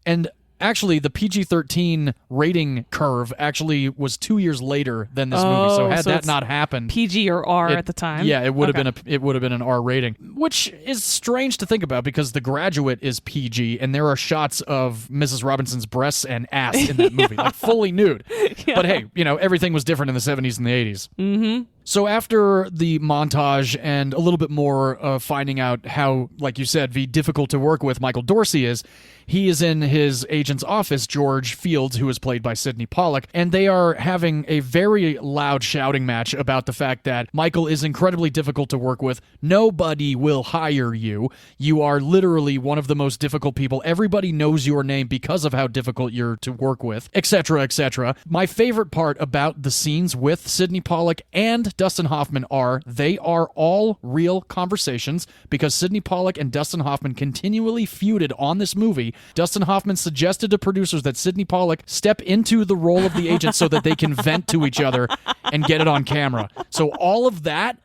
and actually the PG-13 rating curve actually was 2 years later than this movie. So had that not happened, PG or R at the time. Yeah, it would have been an R rating, which is strange to think about because The Graduate is PG, and there are shots of Mrs. Robinson's breasts and ass in that movie, like fully nude. Yeah. But hey, you know, everything was different in the 70s and the 80s. Mm-hmm. So after the montage and a little bit more of finding out how, like you said, difficult to work with Michael Dorsey is, he is in his agent's office, George Fields, who is played by Sidney Pollack, and they are having a very loud shouting match about the fact that Michael is incredibly difficult to work with. Nobody will hire you. You are literally one of the most difficult people. Everybody knows your name because of how difficult you're to work with, etc., etc. My favorite part about the scenes with Sidney Pollack and Dustin Hoffman they are all real conversations because Sidney Pollack and Dustin Hoffman continually feuded on this movie. Dustin Hoffman suggested to producers that Sidney Pollack step into the role of the agent so that they can vent to each other and get it on camera. So all of that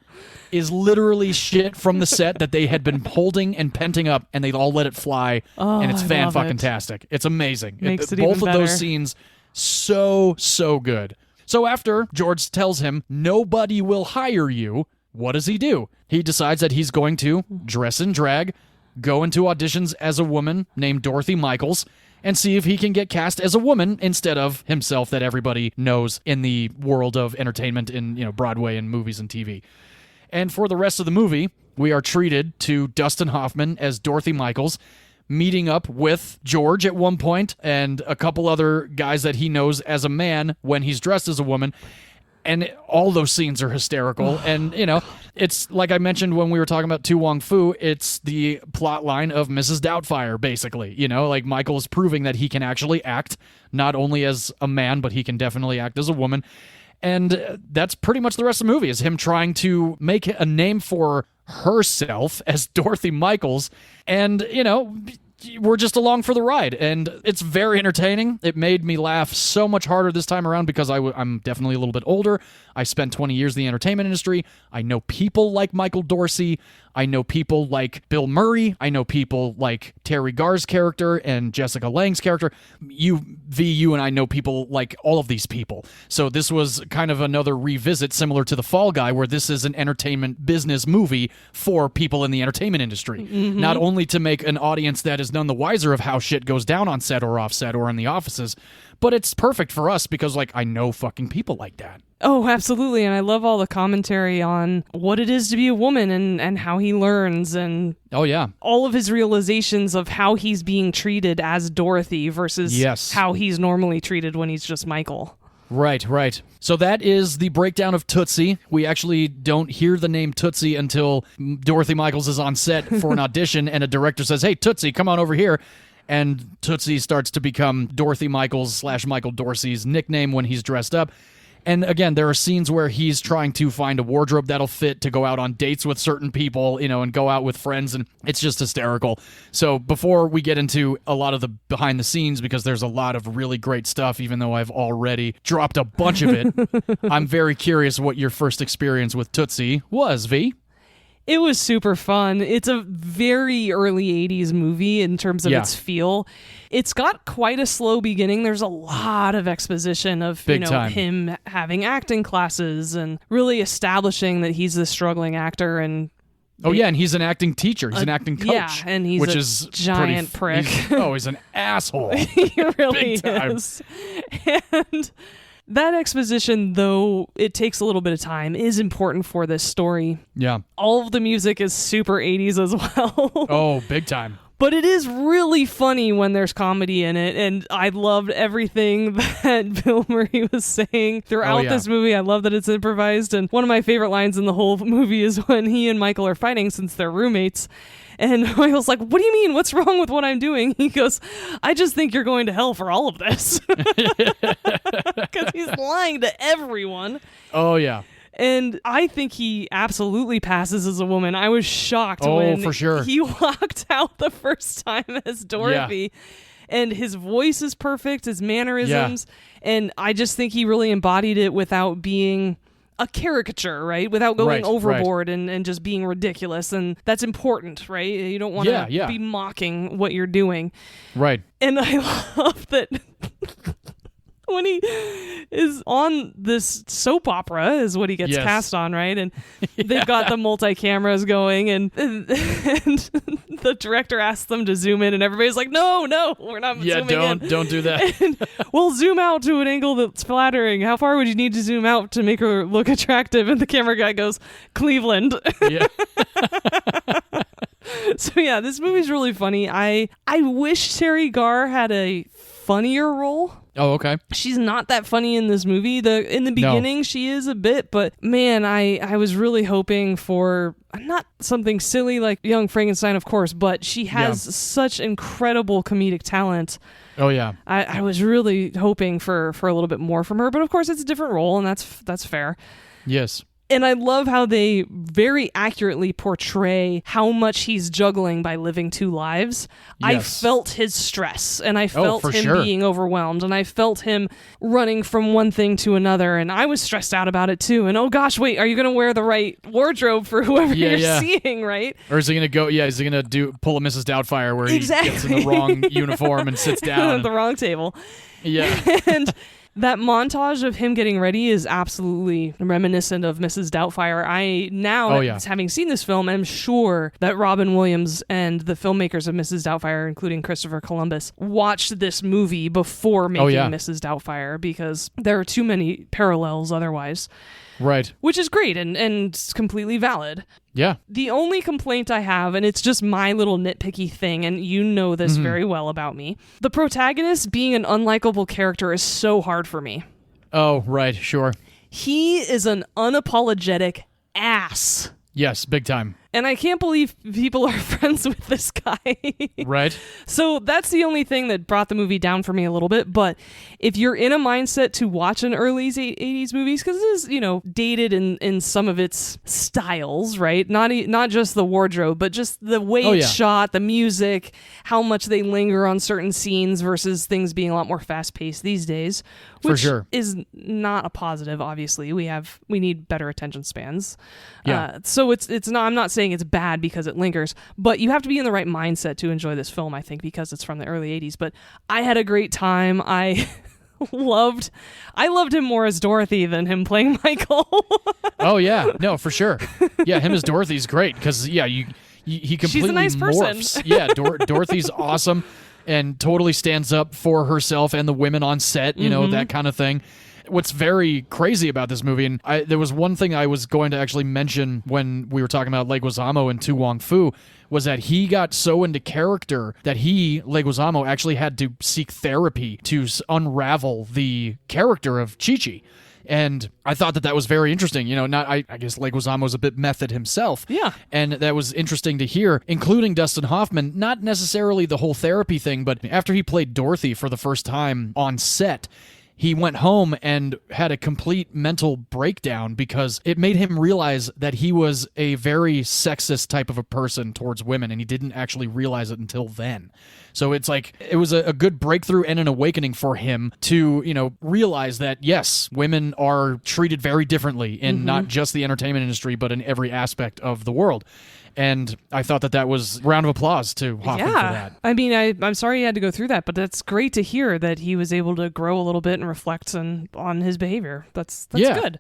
is literally shit from the set that they had been holding and penting up, and they all let it fly, and it's fan-fucking-tastic. It's amazing. Makes it both even of better. those scenes, so good. So after George tells him, nobody will hire you, what does he do? He decides that he's going to dress in drag, go into auditions as a woman named Dorothy Michaels, and see if he can get cast as a woman instead of himself that everybody knows in the world of entertainment in, you know, Broadway and movies and TV. And for the rest of the movie, we are treated to Dustin Hoffman as Dorothy Michaels, meeting up with George at one point and a couple other guys that he knows as a man when he's dressed as a woman. And all those scenes are hysterical. And, you know, it's like I mentioned when we were talking about To Wong Foo, it's the plot line of Mrs. Doubtfire, basically. You know, like Michael is proving that he can actually act, not only as a man, but he can definitely act as a woman. And that's pretty much the rest of the movie, is him trying to make a name for herself as Dorothy Michaels. And, you know, we're just along for the ride, and it's very entertaining. It made me laugh so much harder this time around because I'm definitely a little bit older. I spent 20 years in the entertainment industry. I know people like Michael Dorsey. I know people like Bill Murray. I know people like Terry Garr's character and Jessica Lange's character. You and I know people like all of these people. So this was kind of another revisit similar to The Fall Guy, where this is an entertainment business movie for people in the entertainment industry. Mm-hmm. Not only to make an audience that is none the wiser of how shit goes down on set or off set or in the offices, but it's perfect for us because, like, I know fucking people like that. Oh, absolutely. And I love all the commentary on what it is to be a woman and how he learns and all of his realizations of how he's being treated as Dorothy versus how he's normally treated when he's just Michael. Right. So that is the breakdown of Tootsie. We actually don't hear the name Tootsie until Dorothy Michaels is on set for an audition and a director says, "Hey, Tootsie, come on over here." And Tootsie starts to become Dorothy Michaels / Michael Dorsey's nickname when he's dressed up. And again, there are scenes where he's trying to find a wardrobe that'll fit to go out on dates with certain people, you know, and go out with friends, and it's just hysterical. So before we get into a lot of the behind the scenes, because there's a lot of really great stuff, even though I've already dropped a bunch of it, I'm very curious what your first experience with Tootsie was, V. It was super fun. It's a very early 80s movie in terms of its feel. It's got quite a slow beginning. There's a lot of exposition of him having acting classes and really establishing that he's a struggling actor. And and he's an acting teacher. He's an acting coach. Yeah, and he's a giant prick. He's an asshole. He really Big time. is. And that exposition, though it takes a little bit of time, is important for this story. Yeah. All of the music is super 80s as well. Oh, big time. But it is really funny when there's comedy in it, and I loved everything that Bill Murray was saying throughout this movie. I love that it's improvised, and one of my favorite lines in the whole movie is when he and Michael are fighting since they're roommates. And Michael's like, what do you mean? What's wrong with what I'm doing? He goes, I just think you're going to hell for all of this. Because he's lying to everyone. Oh, yeah. And I think he absolutely passes as a woman. I was shocked when for sure. he walked out the first time as Dorothy. Yeah. And his voice is perfect, his mannerisms. Yeah. And I just think he really embodied it without being a caricature, right? Without going overboard and just being ridiculous. And that's important, right? You don't want to be mocking what you're doing. Right. And I love that when he is on this soap opera is what he gets cast on, right? And they've got the multi-cameras going and the director asks them to zoom in and everybody's like, no, we're not zooming in. Don't do that. And we'll zoom out to an angle that's flattering. How far would you need to zoom out to make her look attractive? And the camera guy goes, Cleveland. Yeah. So yeah, this movie's really funny. I wish Terry Garr had a funnier role. Oh, okay. She's not that funny in this movie. In the beginning, she is a bit, but man, I was really hoping for not something silly like Young Frankenstein, of course, but she has such incredible comedic talent. Oh, yeah. I was really hoping for a little bit more from her, but of course, it's a different role, and that's fair. Yes. And I love how they very accurately portray how much he's juggling by living two lives. Yes. I felt his stress, and I felt him being overwhelmed, and I felt him running from one thing to another, and I was stressed out about it too. And oh gosh, wait, are you going to wear the right wardrobe for whoever you're seeing, right? Or is he going to go, is he going to pull a Mrs. Doubtfire where he gets in the wrong uniform and sits down? At the wrong table. Yeah. And that montage of him getting ready is absolutely reminiscent of Mrs. Doubtfire. I now, having seen this film, am sure that Robin Williams and the filmmakers of Mrs. Doubtfire, including Christopher Columbus, watched this movie before making Mrs. Doubtfire because there are too many parallels otherwise. Right. Which is great and completely valid. Yeah. The only complaint I have, and it's just my little nitpicky thing, and you know this very well about me, the protagonist being an unlikable character is so hard for me. Oh, right, sure. He is an unapologetic ass. Yes, big time. And I can't believe people are friends with this guy. Right. So that's the only thing that brought the movie down for me a little bit. But if you're in a mindset to watch an early 80s movies, because this is, dated in some of its styles, right? Not just the wardrobe, but just the way it's shot, the music, how much they linger on certain scenes versus things being a lot more fast-paced these days. Which for sure is not a positive, obviously. We need better attention spans. Yeah. So it's not, I'm not saying it's bad because it lingers, but you have to be in the right mindset to enjoy this film, I think, because it's from the early 80s. But I had a great time. I loved him more as Dorothy than him playing Michael. Oh, yeah. No, for sure. Yeah, him as Dorothy's great because, he completely She's a nice morphs. person. Yeah, Dorothy's awesome and totally stands up for herself and the women on set, that kind of thing. What's very crazy about this movie, and there was one thing I was going to actually mention when we were talking about Leguizamo and To Wong Foo, was that he got so into character that Leguizamo, actually had to seek therapy to unravel the character of Chi-Chi. And I thought that was very interesting. I guess Leguizamo's a bit method himself. Yeah. And that was interesting to hear, including Dustin Hoffman, not necessarily the whole therapy thing, but after he played Dorothy for the first time on set, he went home and had a complete mental breakdown because it made him realize that he was a very sexist type of a person towards women, and he didn't actually realize it until then. So it's like, it was a good breakthrough and an awakening for him to, realize that, yes, women are treated very differently in not just the entertainment industry, but in every aspect of the world. And I thought that was a round of applause to Hoffman for that. I mean, I'm sorry he had to go through that, but that's great to hear that he was able to grow a little bit and reflect on his behavior. That's good.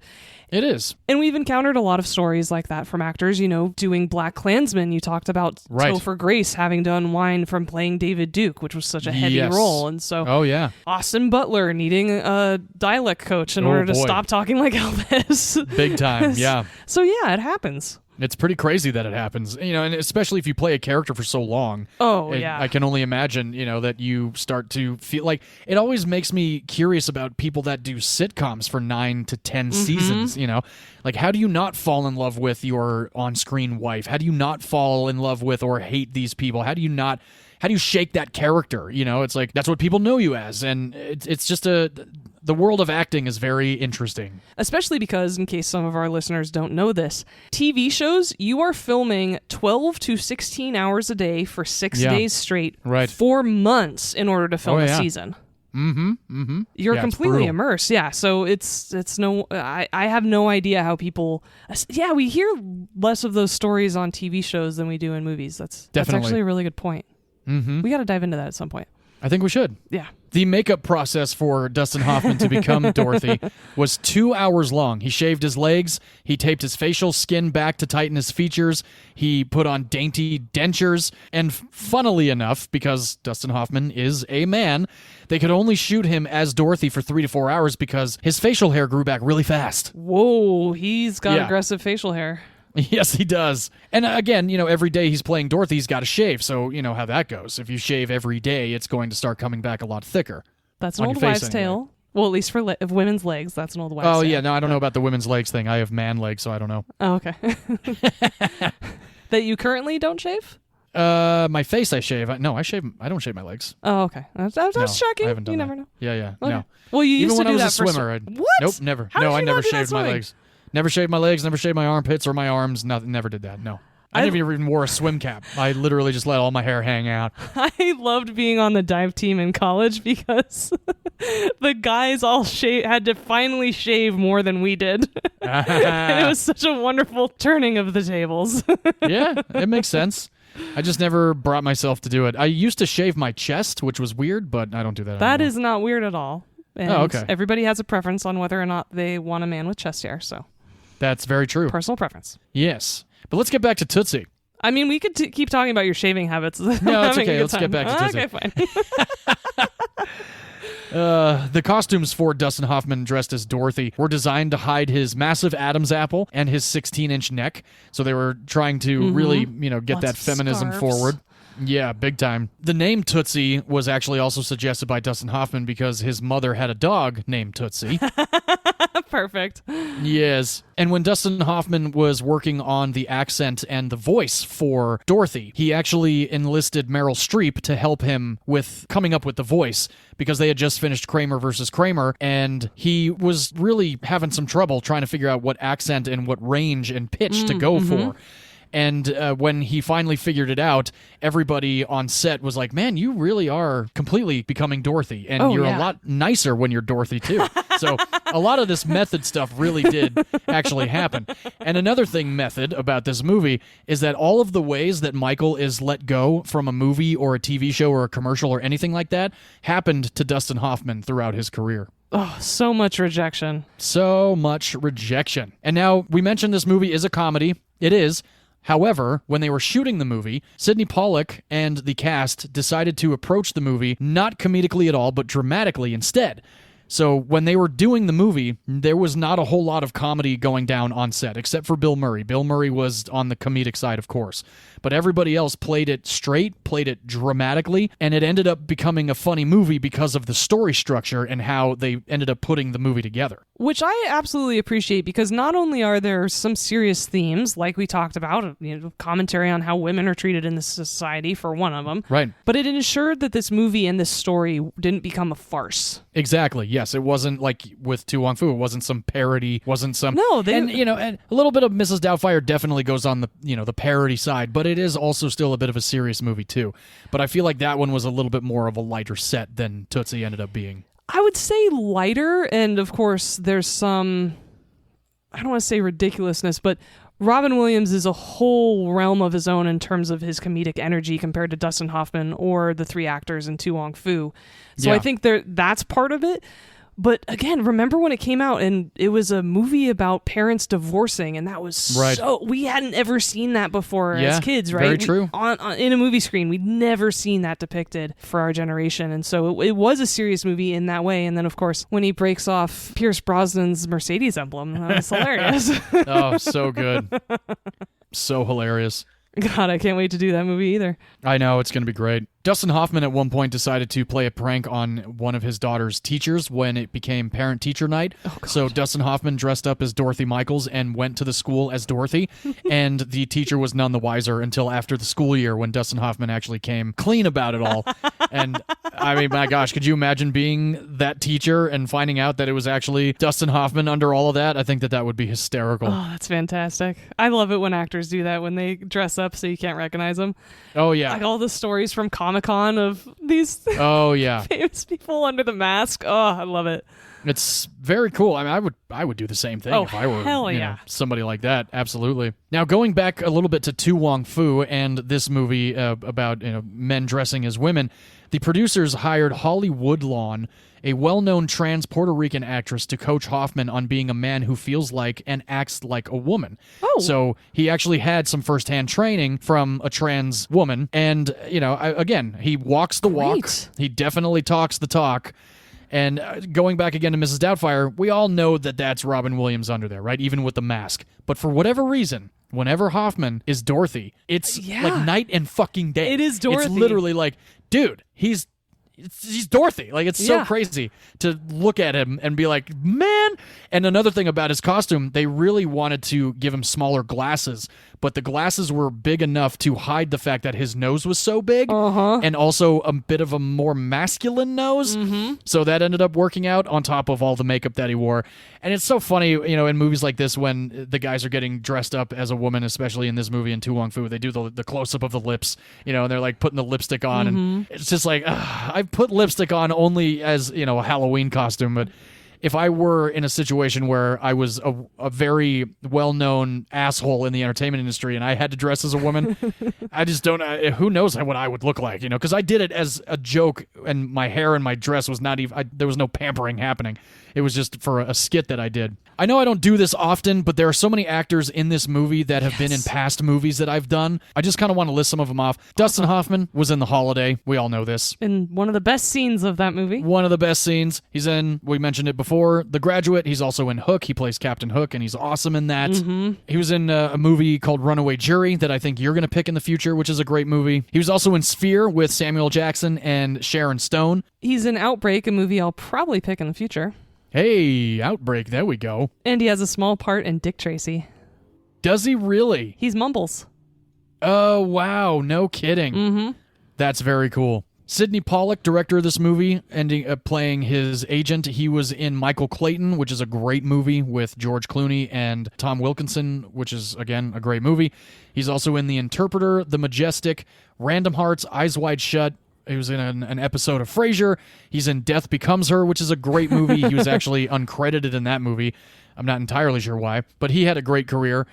It is. And we've encountered a lot of stories like that from actors, doing Black Klansman. You talked about Topher Grace having to unwind from playing David Duke, which was such a heavy role. And so Austin Butler needing a dialect coach in order to stop talking like Elvis. Big time, yeah. So yeah, it happens. It's pretty crazy that it happens, and especially if you play a character for so long. Oh, yeah. I can only imagine, that you start to feel like it always makes me curious about people that do sitcoms for 9 to 10 seasons, Like, how do you not fall in love with your on-screen wife? How do you not fall in love with or hate these people? How do you shake that character? It's like, that's what people know you as. And it's just the world of acting is very interesting. Especially because, in case some of our listeners don't know this, TV shows, you are filming 12 to 16 hours a day for 6 days straight for months in order to film a season. You're completely immersed. Yeah, so it's no... I have no idea how people... Yeah, we hear less of those stories on TV shows than we do in movies. That's actually a really good point. We got to dive into that at some point. I think we should. Yeah. The makeup process for Dustin Hoffman to become Dorothy was 2 hours long. He shaved his legs. He taped his facial skin back to tighten his features. He put on dainty dentures. And funnily enough, because Dustin Hoffman is a man, they could only shoot him as Dorothy for 3 to 4 hours because his facial hair grew back really fast. Whoa, he's got aggressive facial hair. Yes, he does. And again, every day he's playing Dorothy, he's got to shave. So, how that goes. If you shave every day, it's going to start coming back a lot thicker. That's an old wives' tale. Well, at least for women's legs, that's an old wives' tale. Oh, yeah. No, I don't know about the women's legs thing. I have man legs, so I don't know. Oh, okay. That you currently don't shave? My face I shave. I don't shave my legs. Oh, okay. I was checking. I haven't done you that. never know. Yeah, okay. no. Well, you used Even to when do I was that a for swimmer. What? Nope, never. How did I you never not do that shaved my swimming? legs. Never shaved my legs, never shaved my armpits or my arms. Nothing. Never did that, no. I never even wore a swim cap. I literally just let all my hair hang out. I loved being on the dive team in college because the guys all had to finally shave more than we did. And it was such a wonderful turning of the tables. Yeah, it makes sense. I just never brought myself to do it. I used to shave my chest, which was weird, but I don't do that anymore. That is not weird at all. And okay. Everybody has a preference on whether or not they want a man with chest hair, so. That's very true. Personal preference. Yes. But let's get back to Tootsie. I mean, we could keep talking about your shaving habits. No, it's okay. Let's get back to Tootsie. Okay, fine. The costumes for Dustin Hoffman dressed as Dorothy were designed to hide his massive Adam's apple and his 16-inch neck. So they were trying to really, get Lots that of feminism scarves. forward. Yeah, big time. The name Tootsie was actually also suggested by Dustin Hoffman because his mother had a dog named Tootsie. Perfect. Yes. And when Dustin Hoffman was working on the accent and the voice for Dorothy, he actually enlisted Meryl Streep to help him with coming up with the voice because they had just finished Kramer versus Kramer, and he was really having some trouble trying to figure out what accent and what range and pitch to go for. And when he finally figured it out, everybody on set was like, man, you really are completely becoming Dorothy. And you're a lot nicer when you're Dorothy, too. So a lot of this method stuff really did actually happen. And another thing method about this movie is that all of the ways that Michael is let go from a movie or a TV show or a commercial or anything like that happened to Dustin Hoffman throughout his career. Oh, so much rejection. So much rejection. And now, we mentioned this movie is a comedy. It is. However, when they were shooting the movie, Sidney Pollack and the cast decided to approach the movie not comedically at all, but dramatically instead. So when they were doing the movie, there was not a whole lot of comedy going down on set, except for Bill Murray. Bill Murray was on the comedic side, of course. But everybody else played it straight, played it dramatically, and it ended up becoming a funny movie because of the story structure and how they ended up putting the movie together. Which I absolutely appreciate, because not only are there some serious themes, like we talked about, commentary on how women are treated in this society for one of them, right? But it ensured that this movie and this story didn't become a farce. Exactly. Yes, it wasn't like with To Wong Foo. It wasn't some parody. Wasn't some and a little bit of Mrs. Doubtfire definitely goes on the the parody side, but it is also still a bit of a serious movie too. But I feel like that one was a little bit more of a lighter set than Tootsie ended up being. I would say lighter, and of course there's some, I don't want to say ridiculousness, but Robin Williams is a whole realm of his own in terms of his comedic energy compared to Dustin Hoffman or the three actors in To Wong Foo. So I think that's part of it. But again, remember when it came out and it was a movie about parents divorcing, and that was so... We hadn't ever seen that before as kids, right? Very true. In a movie screen, we'd never seen that depicted for our generation. And so it was a serious movie in that way. And then, of course, when he breaks off Pierce Brosnan's Mercedes emblem, that was hilarious. Oh, so good. So hilarious. God, I can't wait to do that movie either. I know, it's going to be great. Dustin Hoffman at one point decided to play a prank on one of his daughter's teachers when it became parent-teacher night. So Dustin Hoffman dressed up as Dorothy Michaels and went to the school as Dorothy, and the teacher was none the wiser until after the school year when Dustin Hoffman actually came clean about it all. And, I mean, my gosh, could you imagine being that teacher and finding out that it was actually Dustin Hoffman under all of that? I think that would be hysterical. Oh, that's fantastic. I love it when actors do that, when they dress up so you can't recognize them. Oh, yeah. Like all the stories from Comic-Con of these famous people under the mask. Oh, I love it. It's very cool. I mean, I would do the same thing if I were somebody like that. Absolutely. Now, going back a little bit to To Wong Foo and this movie about men dressing as women, the producers hired Holly Woodlawn, a well-known trans Puerto Rican actress, to coach Hoffman on being a man who feels like and acts like a woman. Oh. So he actually had some firsthand training from a trans woman. And, again, he walks the walk. He definitely talks the talk. And going back again to Mrs. Doubtfire, we all know that that's Robin Williams under there, right? Even with the mask. But for whatever reason, whenever Hoffman is Dorothy, it's like night and fucking day. It is Dorothy. It's literally like, dude, he's Dorothy. Like, it's so crazy to look at him and be like, man. And another thing about his costume, they really wanted to give him smaller glasses, but the glasses were big enough to hide the fact that his nose was so big, and also a bit of a more masculine nose. So that ended up working out on top of all the makeup that he wore. And it's so funny, in movies like this, when the guys are getting dressed up as a woman, especially in this movie in To Wong Foo, they do the close-up of the lips, and they're like putting the lipstick on, and it's just like, I put lipstick on only as, a Halloween costume, but if I were in a situation where I was a very well-known asshole in the entertainment industry and I had to dress as a woman, I just don't, who knows what I would look like, because I did it as a joke, and my hair and my dress was not even, there was no pampering happening. It was just for a skit that I did. I know I don't do this often, but there are so many actors in this movie that have been in past movies that I've done. I just kind of want to list some of them off. Dustin Hoffman was in The Holiday. We all know this. In one of the best scenes of that movie. One of the best scenes. He's in, we mentioned it before, The Graduate. He's also in Hook. He plays Captain Hook, and he's awesome in that. He was in a movie called Runaway Jury that I think you're going to pick in the future, which is a great movie. He was also in Sphere with Samuel Jackson and Sharon Stone. He's in Outbreak, a movie I'll probably pick in the future. Hey, Outbreak, there we go. And he has a small part in Dick Tracy. Does he really? He's Mumbles. Oh, wow, no kidding. That's very cool. Sidney Pollack, director of this movie, ending up playing his agent. He was in Michael Clayton, which is a great movie with George Clooney and Tom Wilkinson, which is, again, a great movie. He's also in The Interpreter, The Majestic, Random Hearts, Eyes Wide Shut. He was in an episode of Frasier. He's in Death Becomes Her, which is a great movie. He was actually uncredited in that movie. I'm not entirely sure why, but he had a great career.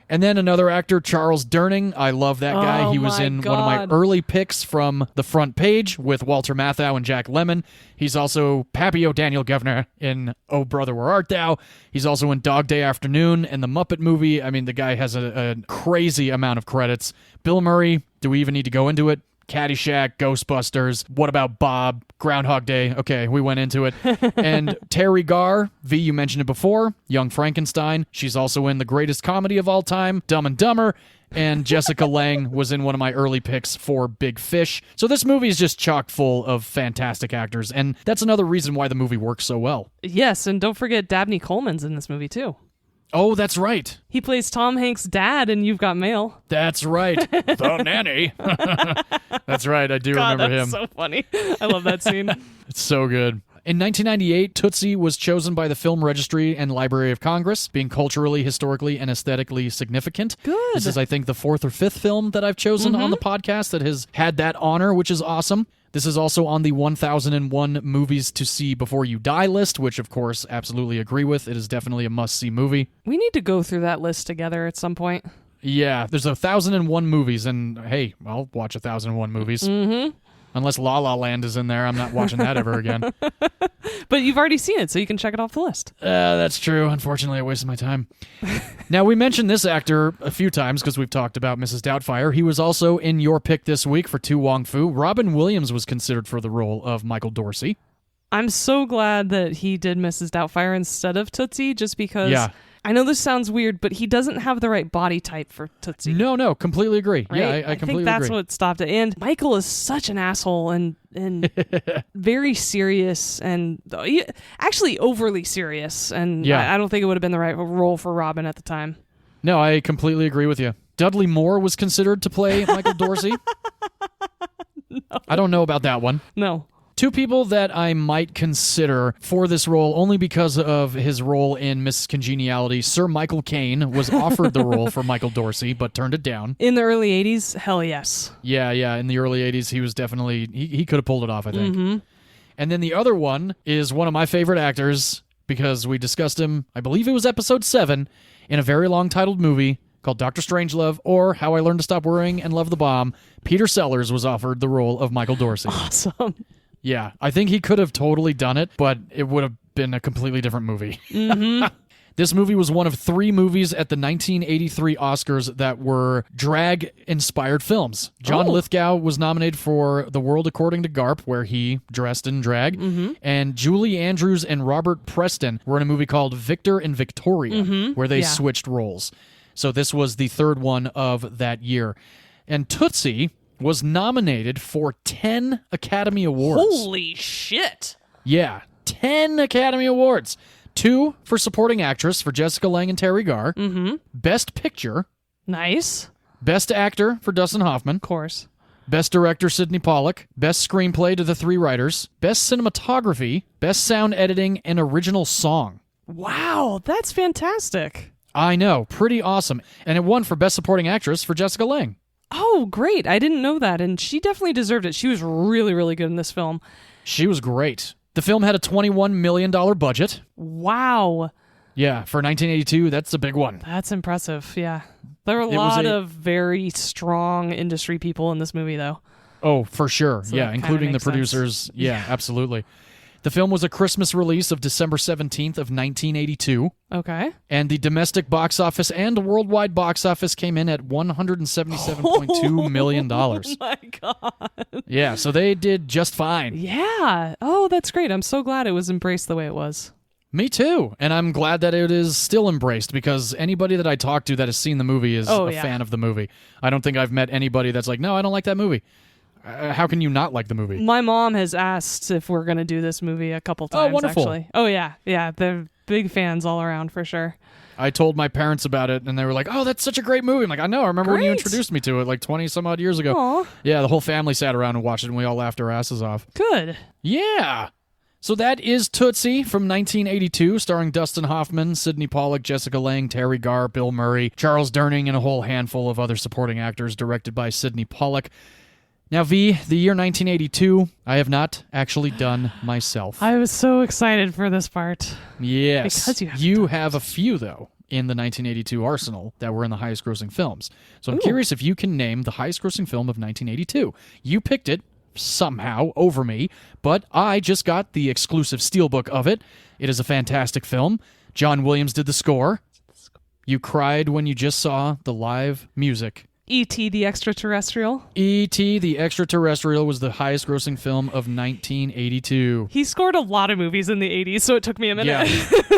And then another actor, Charles Durning. I love that guy. He was in one of my early picks from The Front Page with Walter Matthau and Jack Lemmon. He's also Pappy O'Daniel Governor in Oh Brother, Where Art Thou? He's also in Dog Day Afternoon and The Muppet Movie. I mean, the guy has a crazy amount of credits. Bill Murray, do we even need to go into it? Caddyshack, Ghostbusters, What About Bob, Groundhog Day. Okay, we went into it. And Terry Garr, V, you mentioned it before, Young Frankenstein. She's also in the greatest comedy of all time, Dumb and Dumber. And Jessica Lange was in one of my early picks for Big Fish. So this movie is just chock full of fantastic actors, and that's another reason why the movie works so well. Yes, and don't forget Dabney Coleman's in this movie too. Oh, that's right. He plays Tom Hanks' dad in You've Got Mail. That's right. The nanny. That's right. I do remember him. That's so funny. I love that scene. It's so good. In 1998, Tootsie was chosen by the Film Registry and Library of Congress, being culturally, historically, and aesthetically significant. Good. This is, I think, the fourth or fifth film that I've chosen on the podcast that has had that honor, which is awesome. This is also on the 1001 Movies to See Before You Die list, which, of course, absolutely agree with. It is definitely a must-see movie. We need to go through that list together at some point. Yeah, there's 1001 movies, and hey, I'll watch 1001 movies. Unless La La Land is in there, I'm not watching that ever again. But you've already seen it, so you can check it off the list. That's true. Unfortunately, I wasted my time. Now, we mentioned this actor a few times because we've talked about Mrs. Doubtfire. He was also in your pick this week for To Wong Foo. Robin Williams was considered for the role of Michael Dorsey. I'm so glad that he did Mrs. Doubtfire instead of Tootsie, just because I know this sounds weird, but he doesn't have the right body type for Tootsie. No, completely agree. Right? Yeah, I completely think that's agree. what stopped it. And Michael is such an asshole and very serious and actually overly serious. And I don't think it would have been the right role for Robin at the time. No, I completely agree with you. Dudley Moore was considered to play Michael Dorsey. No. I don't know about that one. No. Two people that I might consider for this role only because of his role in Miss Congeniality. Sir Michael Caine was offered the role for Michael Dorsey, but turned it down. In the early 80s? Hell yes. Yeah. In the early 80s, he was definitely... He could have pulled it off, I think. Mm-hmm. And then the other one is one of my favorite actors because we discussed him, I believe it was episode 7, in a very long-titled movie called Dr. Strangelove, or How I Learned to Stop Worrying and Love the Bomb. Peter Sellers was offered the role of Michael Dorsey. Awesome. Yeah, I think he could have totally done it, but it would have been a completely different movie. Mm-hmm. This movie was one of 3 movies at the 1983 Oscars that were drag-inspired films. John Lithgow was nominated for The World According to Garp, where he dressed in drag, and Julie Andrews and Robert Preston were in a movie called Victor and Victoria, where they switched roles. So this was the 3rd one of that year. And Tootsie was nominated for 10 Academy Awards. Holy shit. Yeah, 10 Academy Awards. 2 for Supporting Actress for Jessica Lange and Terry Garr. Mm-hmm. Best Picture. Nice. Best Actor for Dustin Hoffman. Of course. Best Director Sidney Pollack. Best Screenplay to the 3 writers. Best Cinematography. Best Sound Editing and Original Song. Wow, that's fantastic. I know, pretty awesome. And it won for Best Supporting Actress for Jessica Lange. Oh, great. I didn't know that, and she definitely deserved it. She was really, really good in this film. She was great. The film had a $21 million budget. Wow. Yeah, for 1982, that's a big one. That's impressive, yeah. There are a lot of very strong industry people in this movie, though. Oh, for sure. So yeah, including the producers. Sense. Yeah, absolutely. The film was a Christmas release of December 17th of 1982. Okay. And the domestic box office and worldwide box office came in at $177.2 million. Oh, my God. Yeah, so they did just fine. Yeah. Oh, that's great. I'm so glad it was embraced the way it was. Me too. And I'm glad that it is still embraced because anybody that I talk to that has seen the movie is a fan of the movie. I don't think I've met anybody that's like, no, I don't like that movie. How can you not like the movie? My mom has asked if we're going to do this movie a couple times, wonderful. Actually. Oh, yeah. Yeah, they're big fans all around for sure. I told my parents about it, and they were like, oh, that's such a great movie. I'm like, I know. I remember when you introduced me to it like 20-some-odd years ago. Aww. Yeah, the whole family sat around and watched it, and we all laughed our asses off. Good. Yeah. So that is Tootsie from 1982, starring Dustin Hoffman, Sidney Pollack, Jessica Lange, Terry Garr, Bill Murray, Charles Durning, and a whole handful of other supporting actors, directed by Sidney Pollack. Now, V, the year 1982, I have not actually done myself. I was so excited for this part. Yes. Because you have a few, though, in the 1982 arsenal that were in the highest-grossing films. So I'm Ooh. curious if you can name the highest-grossing film of 1982. You picked it somehow over me, but I just got the exclusive steelbook of it. It is a fantastic film. John Williams did the score. You cried when you just saw the live music. E.T. the Extraterrestrial. E.T. the Extraterrestrial was the highest-grossing film of 1982. He scored a lot of movies in the 80s, so it took me a minute.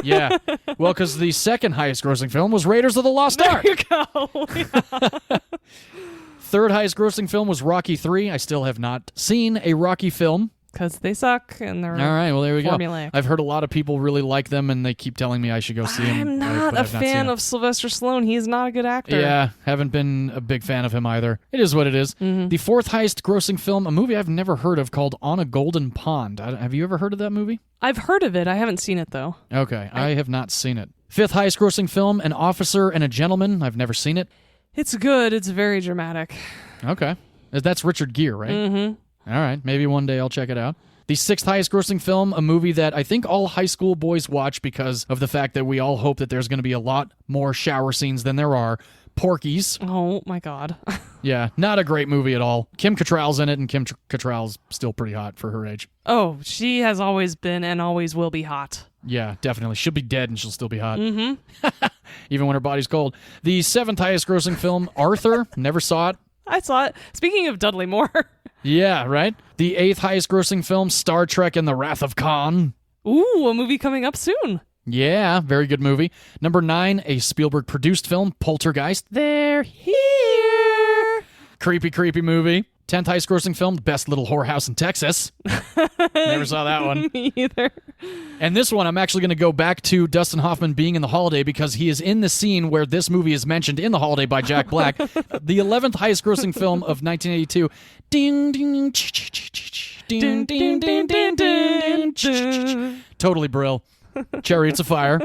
Yeah. Well, because the second highest-grossing film was Raiders of the Lost Ark. There you go. Yeah. Third highest-grossing film was Rocky III. I still have not seen a Rocky film. Because they suck, and they're all right. Well, there we formulaic. go. I've heard a lot of people really like them, and they keep telling me I should go see them. I'm not a fan of Sylvester Stallone. He's not a good actor. Yeah, haven't been a big fan of him either. It is what it is. Mm-hmm. The fourth highest-grossing film, a movie I've never heard of called On a Golden Pond. Have you ever heard of that movie? I've heard of it. I haven't seen it, though. Okay, I have not seen it. Fifth highest-grossing film, An Officer and a Gentleman. I've never seen it. It's good. It's very dramatic. Okay. That's Richard Gere, right? Mm-hmm. All right. Maybe one day I'll check it out. The sixth highest-grossing film, a movie that I think all high school boys watch because of the fact that we all hope that there's going to be a lot more shower scenes than there are, Porky's. Oh my God. Yeah, not a great movie at all. Kim Cattrall's in it, and Kim Cattrall's still pretty hot for her age. Oh, she has always been and always will be hot. Yeah, definitely. She'll be dead and she'll still be hot. Mm-hmm. Even when her body's cold. The 7th highest grossing film, Arthur. Never saw it. I saw it. Speaking of Dudley Moore. Yeah, right? The 8th highest grossing film, Star Trek and the Wrath of Khan. Ooh, a movie coming up soon. Yeah, very good movie. Number 9, a Spielberg-produced film, Poltergeist. They're here. Creepy, creepy movie. 10th highest grossing film, Best Little Whorehouse in Texas. Never saw that one. Me either. And this one, I'm actually going to go back to Dustin Hoffman being in The Holiday because he is in the scene where this movie is mentioned in The Holiday by Jack Black. The 11th highest grossing film of 1982. Ding, ding, ding, ding, ding, ding, ding. Totally Brill. Chariots of Fire.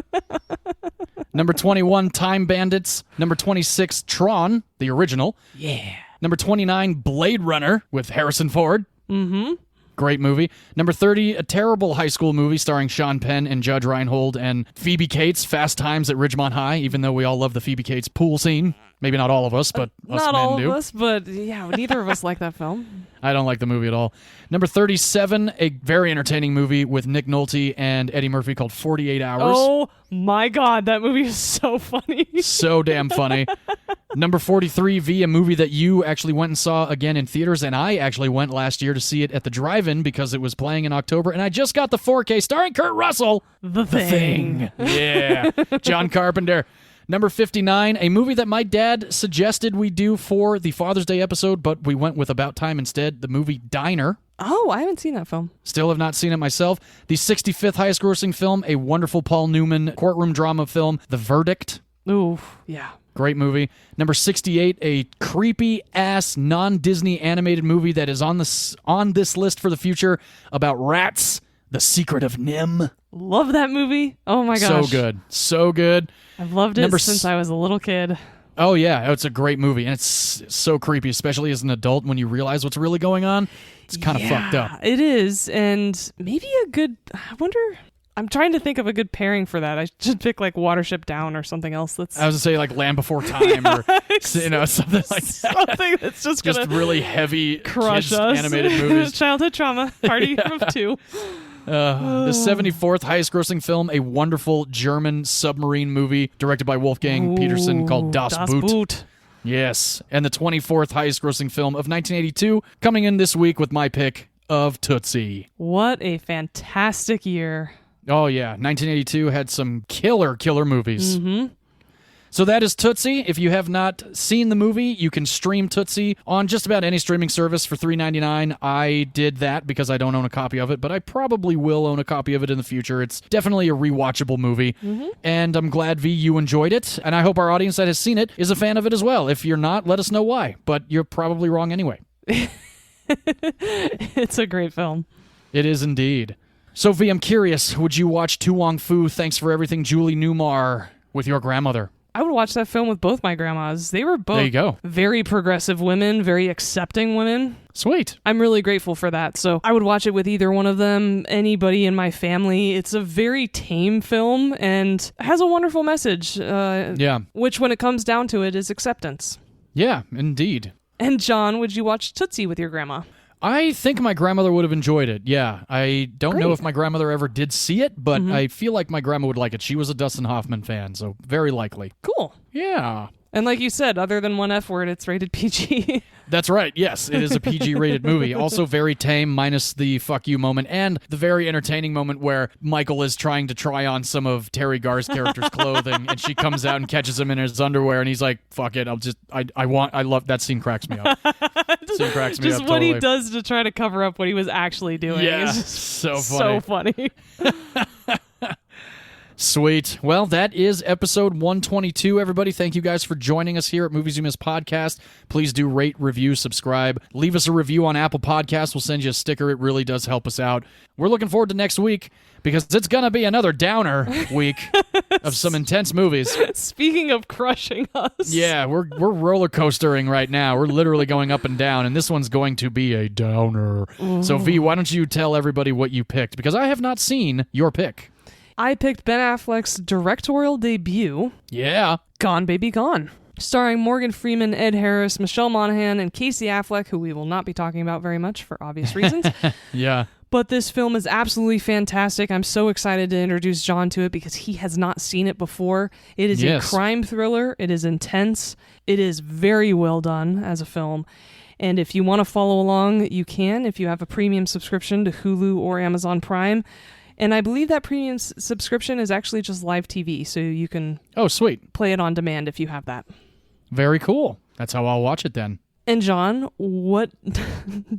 Number 21, Time Bandits. Number 26, Tron, the original. Yeah. Number 29, Blade Runner with Harrison Ford. Mm-hmm. Great movie. Number 30, a terrible high school movie starring Sean Penn and Judge Reinhold and Phoebe Cates, Fast Times at Ridgemont High, even though we all love the Phoebe Cates pool scene. Maybe not all of us, but us Not men all do. of us, but yeah, neither of us like that film. I don't like the movie at all. Number 37, a very entertaining movie with Nick Nolte and Eddie Murphy called 48 Hours. Oh my God, that movie is so funny. So damn funny. Number 43, V, a movie that you actually went and saw again in theaters, and I actually went last year to see it at the drive-in because it was playing in October, and I just got the 4K starring Kurt Russell. The Thing. Yeah. John Carpenter. Number 59, a movie that my dad suggested we do for the Father's Day episode, but we went with About Time instead, the movie Diner. Oh, I haven't seen that film. Still have not seen it myself. The 65th highest grossing film, a wonderful Paul Newman courtroom drama film, The Verdict. Ooh, yeah. Great movie. Number 68, a creepy-ass non-Disney animated movie that is on this list for the future about rats, The Secret of Nim. Love that movie. Oh my gosh. So good. So good. I've loved it since I was a little kid. Oh, yeah. It's a great movie, and it's so creepy, especially as an adult when you realize what's really going on. It's kind of fucked up. It is, and maybe I wonder... I'm trying to think of a good pairing for that. I should pick like Watership Down or something else that's... I was going to say like Land Before Time or something like that. Something that's just going to really heavy crush kids us. Animated movies. Childhood trauma. Party of 2. The 74th highest grossing film, a wonderful German submarine movie directed by Wolfgang Petersen called Das Boot. Yes. And the 24th highest grossing film of 1982, coming in this week with my pick of Tootsie. What a fantastic year. Oh, yeah. 1982 had some killer movies. Mm-hmm. So that is Tootsie. If you have not seen the movie, you can stream Tootsie on just about any streaming service for $3.99. I did that because I don't own a copy of it, but I probably will own a copy of it in the future. It's definitely a rewatchable movie, and I'm glad, V, you enjoyed it, and I hope our audience that has seen it is a fan of it as well. If you're not, let us know why, but you're probably wrong anyway. It's a great film. It is indeed. So, V, I'm curious, would you watch Wong Foo Thanks for Everything Julie Newmar with your grandmother? I would watch that film with both my grandmas. They were both there you go. Very progressive women, very accepting women. Sweet. I'm really grateful for that. So I would watch it with either one of them, anybody in my family. It's a very tame film and has a wonderful message. Which, when it comes down to it, is acceptance. Yeah, indeed. And John, would you watch Tootsie with your grandma? I think my grandmother would have enjoyed it, yeah. I don't know if my grandmother ever did see it, but I feel like my grandma would like it. She was a Dustin Hoffman fan, so very likely. Cool. Yeah. And like you said, other than one F word, it's rated PG. That's right, yes. It is a PG-rated movie. Also very tame, minus the fuck you moment, and the very entertaining moment where Michael is trying to try on some of Terry Garr's character's clothing, and she comes out and catches him in his underwear, and he's like, fuck it, I love, that scene cracks me up. Just what he does to try to cover up what he was actually doing. Yeah, is so funny. So funny. Sweet. Well, that is episode 122, everybody. Thank you guys for joining us here at Movies You Miss Podcast. Please do rate, review, subscribe. Leave us a review on Apple Podcasts. We'll send you a sticker. It really does help us out. We're looking forward to next week because it's going to be another downer week of some intense movies. Speaking of crushing us. Yeah, we're roller coastering right now. We're literally going up and down, and this one's going to be a downer. Ooh. So, V, why don't you tell everybody what you picked? Because I have not seen your pick. I picked Ben Affleck's directorial debut. Yeah. Gone Baby Gone. starring Morgan Freeman, Ed Harris, Michelle Monaghan, and Casey Affleck, who we will not be talking about very much for obvious reasons. Yeah. But this film is absolutely fantastic. I'm so excited to introduce John to it because he has not seen it before. It is a crime thriller. It is intense. It is very well done as a film. And if you want to follow along, you can if you have a premium subscription to Hulu or Amazon Prime. And I believe that premium subscription is actually just live TV, so you can sweet. Play it on demand if you have that. Very cool. That's how I'll watch it then. And John, what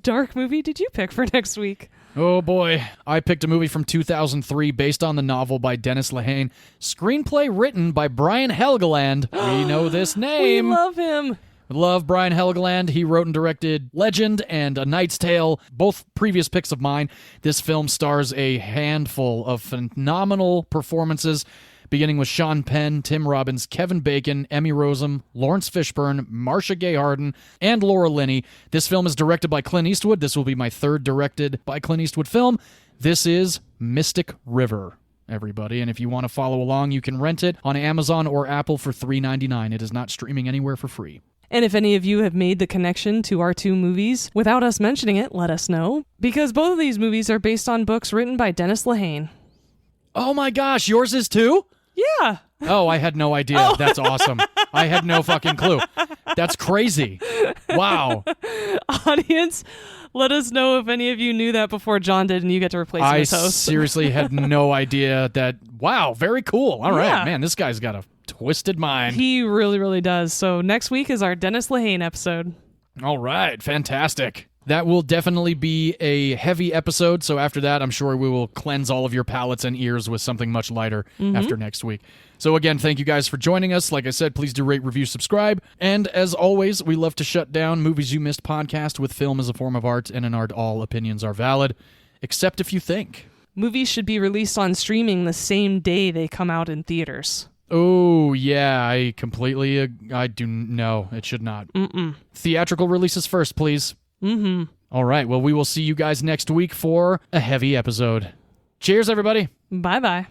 dark movie did you pick for next week? Oh boy, I picked a movie from 2003 based on the novel by Dennis Lehane, screenplay written by Brian Helgeland. We know this name. We love him. Love Brian Helgeland. He wrote and directed Legend and A Knight's Tale, both previous picks of mine. This film stars a handful of phenomenal performances, beginning with Sean Penn, Tim Robbins, Kevin Bacon, Emmy Rossum, Lawrence Fishburne, Marcia Gay Harden, and Laura Linney. This film is directed by Clint Eastwood. This will be my third directed by Clint Eastwood film. This is Mystic River, everybody. And if you want to follow along, you can rent it on Amazon or Apple for $3.99. It is not streaming anywhere for free. And if any of you have made the connection to our two movies without us mentioning it, let us know. Because both of these movies are based on books written by Dennis Lehane. Oh my gosh, yours is too? Yeah. Oh, I had no idea. Oh. That's awesome. I had no fucking clue. That's crazy. Wow. Audience, let us know if any of you knew that before John did and you get to replace him as host. I seriously had no idea that. Wow, very cool. All right, man, this guy's got a twisted mind. He really, really does. So next week is our Dennis Lehane episode. All right, fantastic. That will definitely be a heavy episode, so after that, I'm sure we will cleanse all of your palates and ears with something much lighter after next week. So again, thank you guys for joining us. Like I said, please do rate, review, subscribe. And as always, we love to shut down Movies You Missed podcast with film as a form of art, and in art, all opinions are valid, except if you think. Movies should be released on streaming the same day they come out in theaters. Oh, yeah, I do no, it should not. Theatrical releases first, please. All right, well, we will see you guys next week for a heavy episode. Cheers, everybody. Bye-bye.